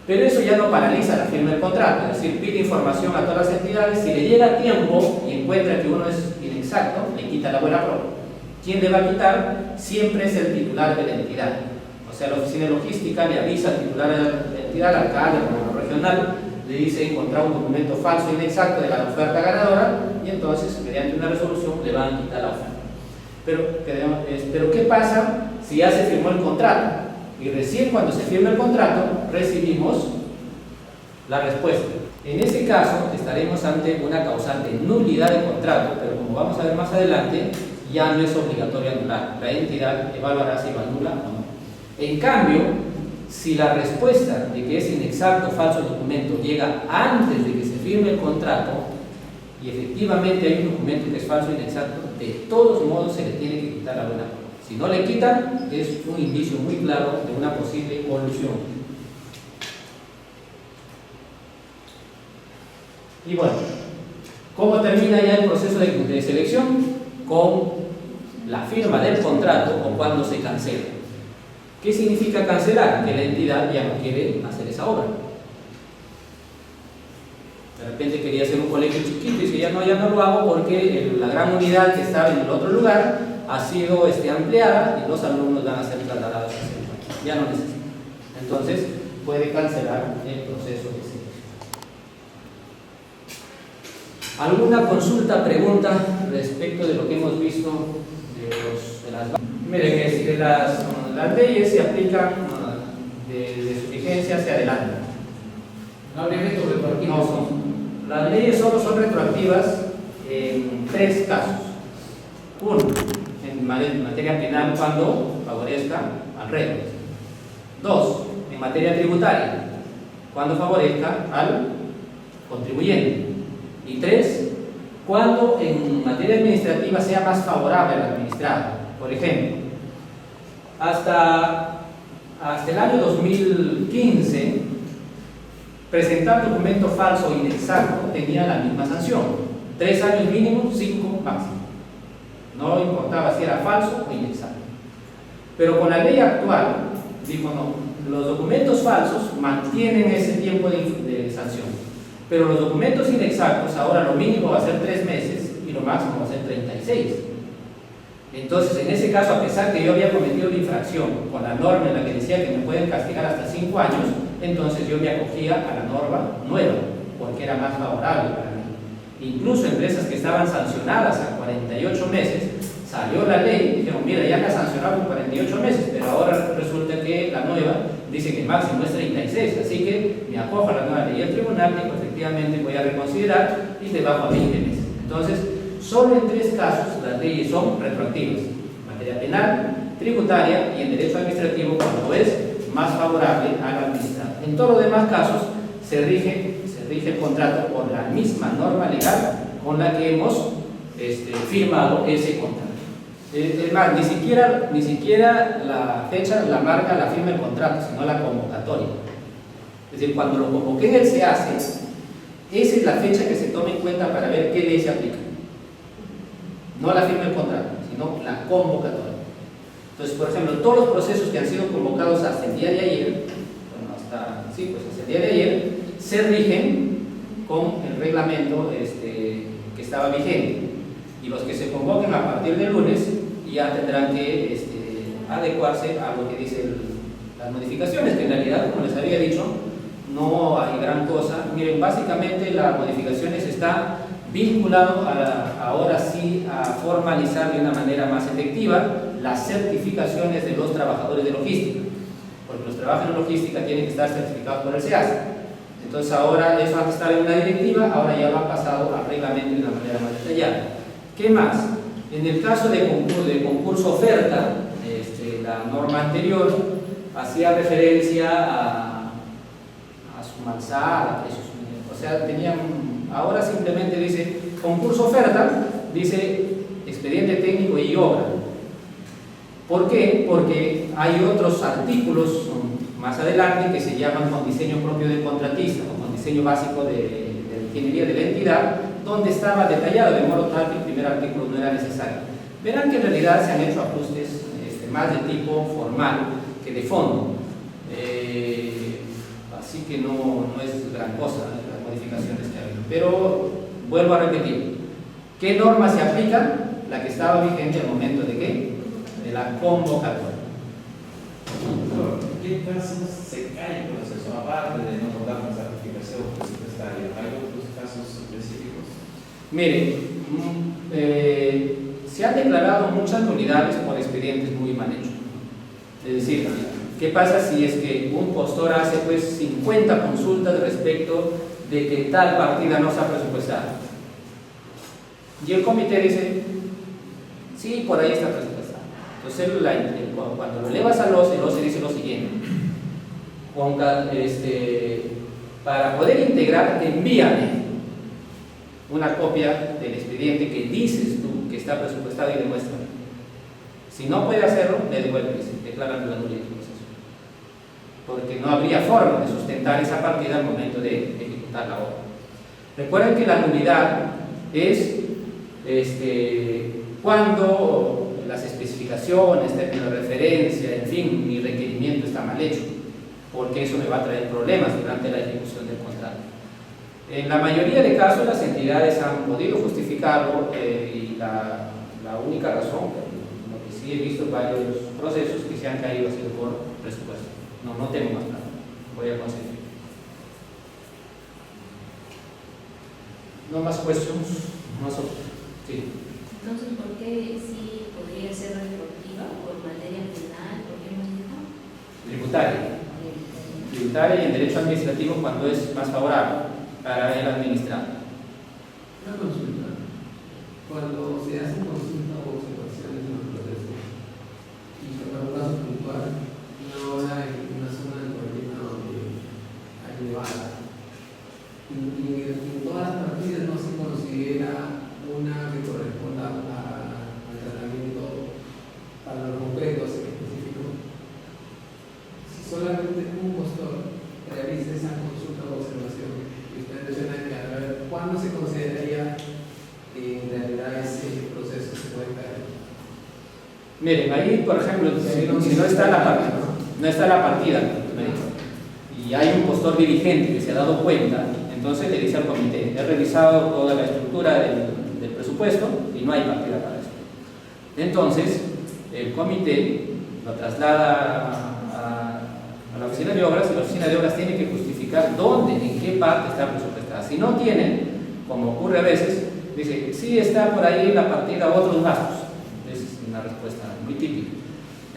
Pero eso ya no paraliza la firma del contrato, es decir, pide información a todas las entidades, si le llega a tiempo y encuentra que uno es inexacto, le quita la buena prueba. ¿Quién le va a quitar? Siempre es el titular de la entidad. O sea, la oficina de logística le avisa al titular de la entidad, al alcalde, al gobierno regional, le dice encontrar un documento falso e inexacto de la oferta ganadora y entonces, mediante una resolución, le van a quitar la oferta. Pero ¿qué pasa si ya se firmó el contrato? Y recién cuando se firma el contrato, recibimos la respuesta. En ese caso, estaremos ante una causal de nulidad de contrato, pero como vamos a ver más adelante, ya no es obligatorio anular. La entidad evaluará si lo anula o no. En cambio, si la respuesta de que es inexacto o falso el documento llega antes de que se firme el contrato y efectivamente hay un documento que es falso o inexacto, de todos modos se le tiene que quitar la buena prueba. Si no le quitan, es un indicio muy claro de una posible colusión. Y bueno, ¿cómo termina ya el proceso de selección? Con la firma del contrato o cuando se cancela. ¿Qué significa cancelar? Que la entidad ya no quiere hacer esa obra. De repente quería hacer un colegio chiquito y dice ya no lo hago porque la gran unidad que estaba en el otro lugar ha sido ampliada y los alumnos van a ser trasladados a ese lugar. Ya no necesita. Entonces puede cancelar el proceso de selección. ¿Alguna consulta, pregunta respecto de lo que hemos visto de las... Miren, las leyes se aplican de su vigencia hacia adelante. No habría efectos retroactivos. No son. Las leyes solo son retroactivas en 3 casos. 1, en materia penal cuando favorezca al reo. 2, en materia tributaria, cuando favorezca al contribuyente. Y 3, cuando en materia administrativa sea más favorable al administrado. Por ejemplo, hasta el año 2015, presentar documento falso o inexacto tenía la misma sanción, 3 años mínimo, 5 máximo. No importaba si era falso o inexacto. Pero con la ley actual, dijo no, los documentos falsos mantienen ese tiempo de sanción, pero los documentos inexactos ahora lo mínimo va a ser 3 meses y lo máximo va a ser 36. Entonces, en ese caso, a pesar que yo había cometido la infracción con la norma en la que decía que me pueden castigar hasta 5 años, entonces yo me acogía a la norma nueva, porque era más favorable para mí. Incluso empresas que estaban sancionadas a 48 meses, salió la ley y dijeron, mira, ya me ha sancionado por 48 meses, pero ahora resulta que la nueva dice que el máximo es 36, así que me acojo a la nueva ley. Y el tribunal dijo, efectivamente, voy a reconsiderar y te bajo a 20 meses. Entonces, solo en 3 casos las leyes son retroactivas: materia penal, tributaria y en derecho administrativo, cuando es más favorable al administrado. En todos los demás casos se rige el contrato por la misma norma legal con la que hemos firmado ese contrato. Es más, ni siquiera la fecha la marca la firma el contrato, sino la convocatoria. Es decir, cuando lo convoqué en el SEACE, esa es la fecha que se toma en cuenta para ver qué ley se aplica. No la firma el contrato, sino la convocatoria. Entonces, por ejemplo, todos los procesos que han sido convocados hasta el día de ayer, bueno, hasta el día de ayer, se rigen con el reglamento que estaba vigente. Y los que se convoquen a partir del lunes ya tendrán que adecuarse a lo que dicen las modificaciones, que en realidad, como les había dicho, no hay gran cosa. Miren, básicamente las modificaciones están vinculado ahora sí a formalizar de una manera más efectiva las certificaciones de los trabajadores de logística, porque los trabajadores de logística tienen que estar certificados por el SEACE. Entonces ahora eso antes estaba en una directiva, ahora ya lo han pasado al reglamento de una manera más detallada. ¿Qué más? En el caso de concurso oferta, la norma anterior hacía referencia a su alzada, a precios mínimos. O sea, ahora simplemente dice concurso oferta, dice expediente técnico y obra. ¿Por qué? Porque hay otros artículos más adelante que se llaman con diseño propio del contratista o con diseño básico de ingeniería de la entidad, donde estaba detallado de modo tal que el primer artículo no era necesario. Verán que en realidad se han hecho ajustes más de tipo formal que de fondo. Así que no es gran cosa las modificaciones que ha habido. Pero vuelvo a repetir, ¿qué norma se aplica? La que estaba vigente al momento de ¿qué? De la convocatoria. ¿En qué casos se cae el proceso? Aparte de no dar una certificación presupuestaria, ¿hay otros casos específicos? Mire, se han declarado muchas nulidades por expedientes muy mal hechos. Es decir, ¿qué pasa si es que un postor hace 50 consultas respecto de que tal partida no se ha presupuestado? Y el comité dice, sí, por ahí está presupuestado. Entonces, cuando lo elevas al OCE, el OCE dice lo siguiente: para poder integrar, envíame una copia del expediente que dices tú que está presupuestado y demuéstrame. Si no puede hacerlo, le devuelves, declaran la nulidad del proceso. Porque no habría forma de sustentar esa partida al momento de ejecutar la obra. Recuerden que la nulidad es cuando las especificaciones, términos de referencia, en fin, mi requerimiento está mal hecho, porque eso me va a traer problemas durante la ejecución del contrato. En la mayoría de casos las entidades han podido justificarlo y la única razón, lo que sí he visto varios procesos que se han caído ha sido por presupuesto. No tengo más nada, voy a conseguir. ¿No más cuestiones? Sí. Entonces, ¿por qué sí podría ser retroactiva por materia penal? ¿Por qué hemos dicho? Tributaria y en derecho administrativo cuando es más favorable para el administrado. Una consulta. Cuando se hacen consultas o observaciones en los procesos, y para un caso puntual, una obra en una zona del problema donde hay nevada, y en todas las partidas no se considera una que corresponda al tratamiento para los concretos en específico. Si solamente un postor realiza esa consulta o observación, Miren, ahí, por ejemplo, si no está la partida, me dijo, y hay un postor dirigente que se ha dado cuenta, entonces le dice al comité: he revisado toda la estructura del presupuesto y no hay partida para eso. Entonces, el comité lo traslada a la oficina de obras, y la oficina de obras tiene que justificar dónde, en qué parte está presupuestada. Si no tiene, como ocurre a veces, dice: sí está por ahí la partida otros gastos. Esa es una respuesta muy típica.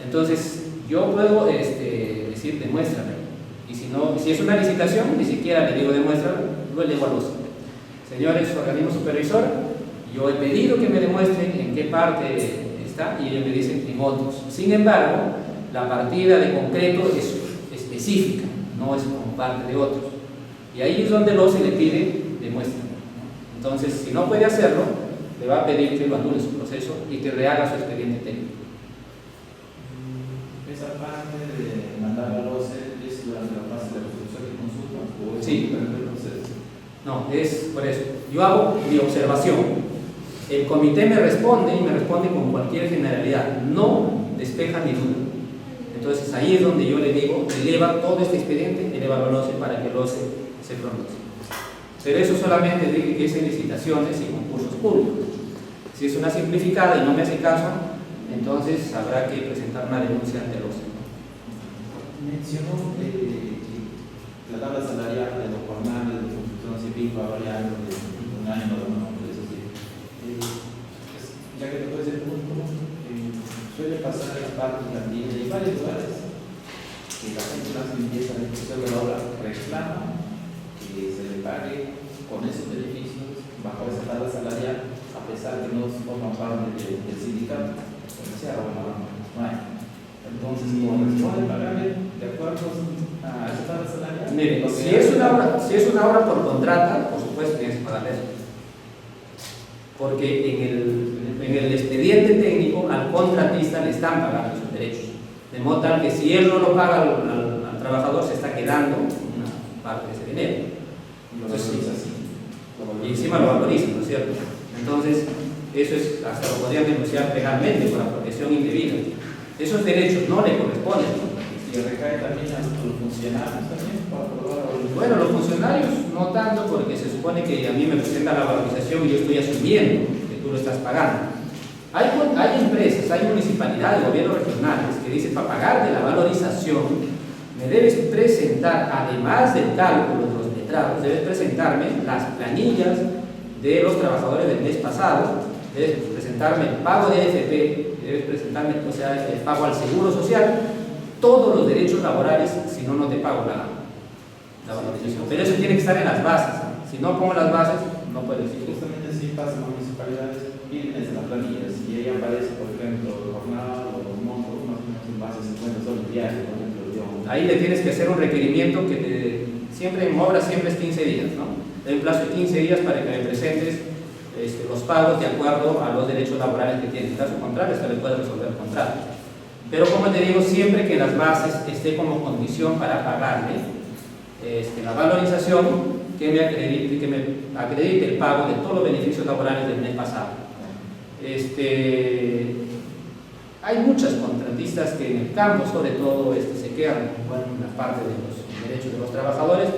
Entonces, yo puedo decir: demuéstrame. Y si es una licitación, ni siquiera le digo demuéstrame, lo elevo a los señores organismo supervisor. Yo he pedido que me demuestren en qué parte está y ellos me dicen en otros. Sin embargo, la partida de concreto es específica, no es como parte de otros. Y ahí es donde el OCE le pide demuéstrame. Entonces, si no puede hacerlo, le va a pedir que lo anule su proceso y que rehaga su expediente técnico. Esa parte de mandar al OCE es durante la fase de resolución y consulta, o es Sí. durante el proceso. No, es por eso. Yo hago mi observación. El comité me responde y me responde con cualquier generalidad. No despeja mi duda. Entonces ahí es donde yo le digo: eleva todo este expediente, eleva al OCE para que el OCE se pronuncie. Pero eso solamente dije que es en licitaciones y concursos públicos. Si es una simplificada y no me hace caso, entonces habrá que presentar una denuncia ante el OCE. Mencionó que la tabla salarial de los jornales de construcción civil va a variar de un año a otro, eso sí. Ya que tocó ese punto, suele pasar en la parte infantil y hay varios lugares que la gente más limpieza de ejecución de la obra reclama que se le pague con esos beneficios bajo esa tabla salarial, a pesar que no forman parte del sindicato comercial o no hay. Entonces, ¿corresponde pagarle de acuerdo a esa tabla salarial? Mire, si es una obra por contrata, por supuesto tienes que pagarle eso. Porque en el expediente técnico al contratista le están pagando sus derechos. De modo tal que si él no lo paga al trabajador, se está quedando una parte de ese dinero. Entonces, y encima lo valoriza, ¿no es cierto? Entonces, eso es, hasta lo podrían denunciar penalmente por apropiación indebida. Esos derechos no le corresponden. Y recae también a los funcionarios también para aprobar. Bueno, los funcionarios no tanto, porque se supone que a mí me presenta la valorización y yo estoy asumiendo que tú lo estás pagando. Hay empresas, hay municipalidades, gobiernos regionales que dicen: para pagar de la valorización me debes presentar, además del cálculo de los letrados, debes presentarme las planillas de los trabajadores del mes pasado, debes presentarme el pago de AFP, debes presentarme, o sea, el pago al seguro social, todos los derechos laborales, si no, no te pago la valorización. Pero eso tiene que estar en las bases. Si no pongo las bases, no puedo decir. Justamente si pasa en las municipalidades, piden desde las planillas y ahí aparece, por ejemplo, jornada o monto, más o menos en base se cuenta solo el viaje, por ejemplo. Ahí le tienes que hacer un requerimiento que siempre en obra siempre es 15 días, ¿no? Hay un plazo de 15 días para que me presentes los pagos de acuerdo a los derechos laborales que tienes. En caso contrario, se le puede resolver el contrato. Pero como te digo, siempre que las bases esté como condición para pagarle la valorización que me acredite el pago de todos los beneficios laborales del mes pasado. Hay muchas contratistas que en el campo, sobre todo, se quedan con la parte de los derechos de los trabajadores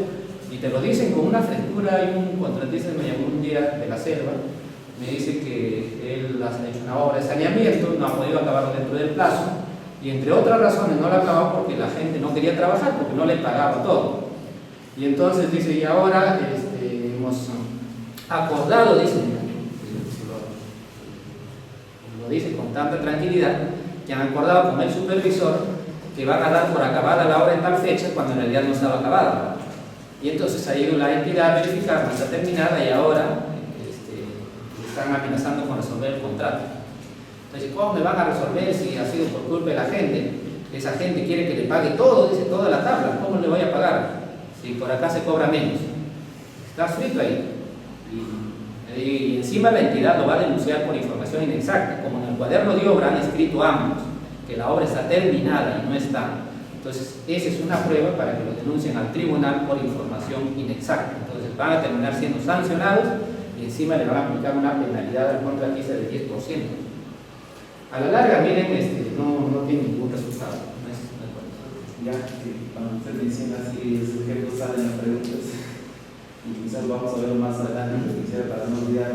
y te lo dicen con una frescura. Hay un contratista que me llamó un día de la selva, me dice que él ha hecho una obra de saneamiento, no ha podido acabarlo dentro del plazo y entre otras razones no lo acababa porque la gente no quería trabajar, porque no le pagaba todo. Y entonces dice: y ahora hemos acordado, dice, lo dice con tanta tranquilidad, que han acordado con el supervisor que van a dar por acabada la obra en tal fecha cuando en realidad no estaba acabada. Y entonces ha ido la entidad a verificar, no está terminada y ahora están amenazando con resolver el contrato. Entonces, ¿cómo me van a resolver si ha sido por culpa de la gente? Esa gente quiere que le pague todo, dice, toda la tabla. ¿Cómo le voy a pagar si por acá se cobra menos? Está frito ahí. Y encima la entidad lo va a denunciar por información inexacta. Como en el cuaderno de obra han escrito ambos que la obra está terminada y no está. Entonces, esa es una prueba para que lo denuncien al tribunal por información inexacta. Entonces, van a terminar siendo sancionados y encima le van a aplicar una penalidad al contratista del 10%. A la larga, miren, no tiene ningún resultado. No es bueno. Ya, cuando usted menciona así, esos ejemplos salen las preguntas, y quizás vamos a ver más adelante, pero quisiera para no olvidar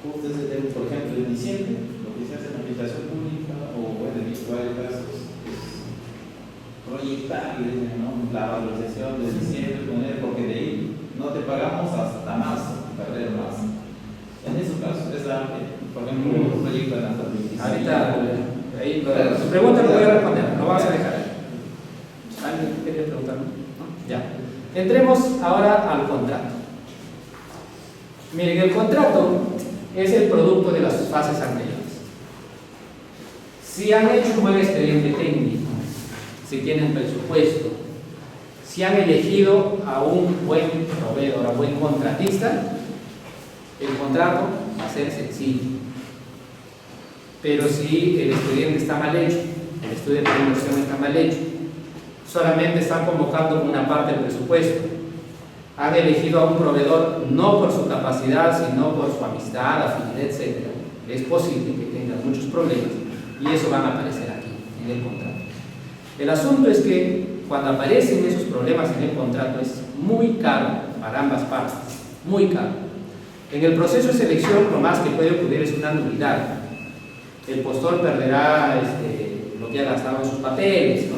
justo ese tema, por ejemplo, en diciembre, lo que se hace en la administración pública, o bueno, en virtuales casos, es proyectar, ¿no? La valorización de diciembre, poner, porque de ahí no te pagamos hasta marzo, febrero, marzo. En esos casos, por ejemplo, un proyecto de la Ahorita, ahí, su pregunta lo voy a responder, lo vamos a dejar. ¿Alguien quería preguntarme? ¿No? Ya. Entremos ahora al contrato. Miren, el contrato es el producto de las fases anteriores. Si han hecho un buen expediente técnico, si tienen presupuesto, si han elegido a un buen proveedor, a un buen contratista, el contrato va a ser sencillo. Pero si el expediente está mal hecho, el estudio de inversión está mal hecho, solamente están convocando una parte del presupuesto, han elegido a un proveedor no por su capacidad, sino por su amistad, afinidad, etc. Es posible que tengan muchos problemas y eso van a aparecer aquí, en el contrato. El asunto es que cuando aparecen esos problemas en el contrato es muy caro para ambas partes, muy caro. En el proceso de selección lo más que puede ocurrir es una nulidad. El postor perderá lo que ha gastado en sus papeles, ¿no?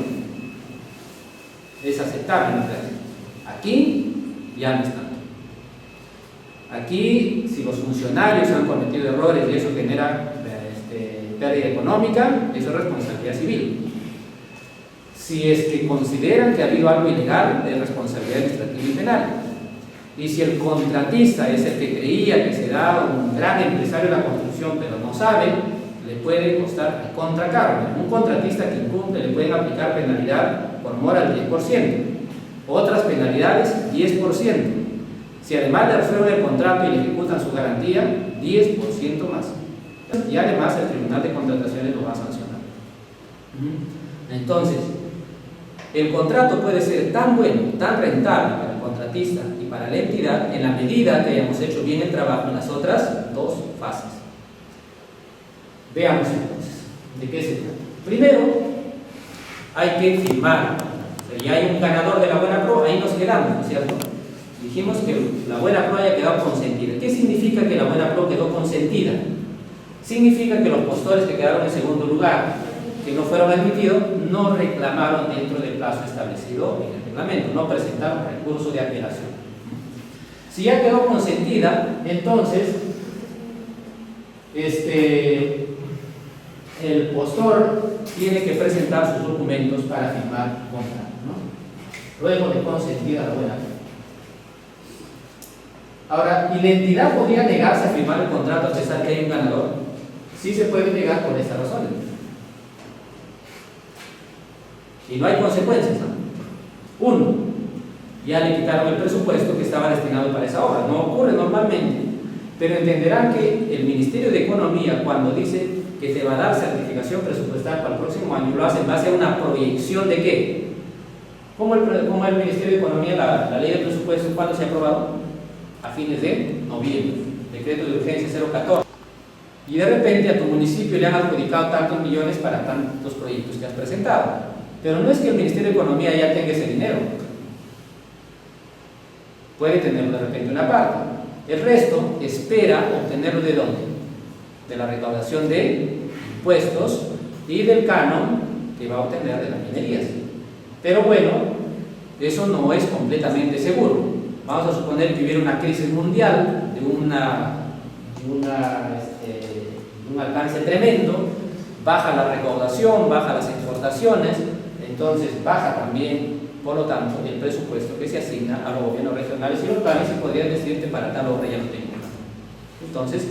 Es aceptable, ¿no? Aquí ya no está. Aquí, si los funcionarios han cometido errores y eso genera pérdida económica, eso es responsabilidad civil. Si es que consideran que ha habido algo ilegal, es responsabilidad administrativa y penal. Y si el contratista es el que creía que será un gran empresario de la construcción, pero no sabe, le puede costar el contracargo. Un contratista que incumple le pueden aplicar penalidad por mora al 10%. Otras penalidades, 10%. Si además le resuelven el contrato y le ejecutan su garantía, 10% más. Y además el Tribunal de Contrataciones lo va a sancionar. Entonces, el contrato puede ser tan bueno, tan rentable para el contratista y para la entidad en la medida que hayamos hecho bien el trabajo en las otras dos fases. Veamos entonces, ¿de qué se trata? Primero, hay que firmar. O sea, ya hay un ganador de la buena pro, ahí nos quedamos, ¿no es cierto? Dijimos que la buena pro haya quedado consentida. ¿Qué significa que la buena pro quedó consentida? Significa que los postores que quedaron en segundo lugar, que no fueron admitidos, no reclamaron dentro del plazo establecido en el reglamento, no presentaron recurso de apelación. Si ya quedó consentida, entonces el postor tiene que presentar sus documentos para firmar contrato, ¿no? Luego de consentida la buena fe. Ahora, ¿y la entidad podría negarse a firmar el contrato a pesar que hay un ganador? Sí se puede negar por estas razones. Y no hay consecuencias, ¿no? Uno, ya le quitaron el presupuesto que estaba destinado para esa obra. No ocurre normalmente, pero entenderán que el Ministerio de Economía, cuando dice que te va a dar certificación presupuestal para el próximo año, lo hace en base a una proyección de ¿qué? ¿Cómo el Ministerio de Economía, la ley de presupuesto, cuándo se ha aprobado? A fines de noviembre, decreto de urgencia 014. Y de repente a tu municipio le han adjudicado tantos millones para tantos proyectos que has presentado. Pero no es que el Ministerio de Economía ya tenga ese dinero. Puede tenerlo de repente una parte. El resto espera obtenerlo ¿de dónde? De la recaudación de impuestos y del canon que va a obtener de las minerías. Pero bueno, eso no es completamente seguro. Vamos a suponer que hubiera una crisis mundial de un alcance tremendo, baja la recaudación, baja las exportaciones, entonces baja también, por lo tanto, el presupuesto que se asigna a los gobiernos regionales y locales y podrían decirte para tal obra ya no tengo nada. Entonces,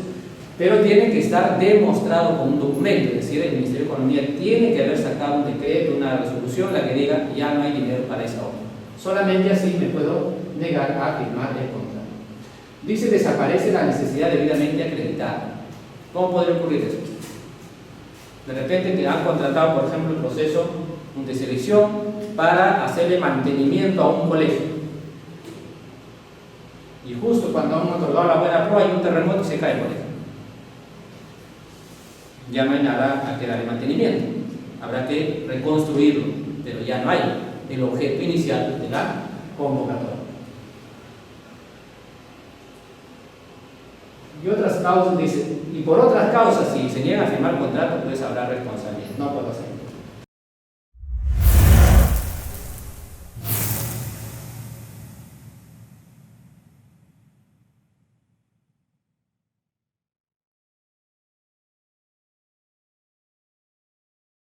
pero tiene que estar demostrado con un documento, es decir, el Ministerio de Economía tiene que haber sacado un decreto, una resolución, la que diga ya no hay dinero para esa obra. Solamente así me puedo negar a firmar el contrato. Dice, desaparece la necesidad debidamente acreditada. ¿Cómo podría ocurrir eso? De repente te han contratado, por ejemplo, el proceso de selección para hacerle mantenimiento a un colegio. Y justo cuando han otorgado la buena prueba hay un terremoto y se cae el colegio. ya no hay nada a que darle mantenimiento. Habrá que reconstruirlo, pero ya no hay el objeto inicial de la convocatoria. Y otras causas, dice, y por otras causas, si se niega a firmar contrato, pues habrá responsabilidad. No puedo hacer.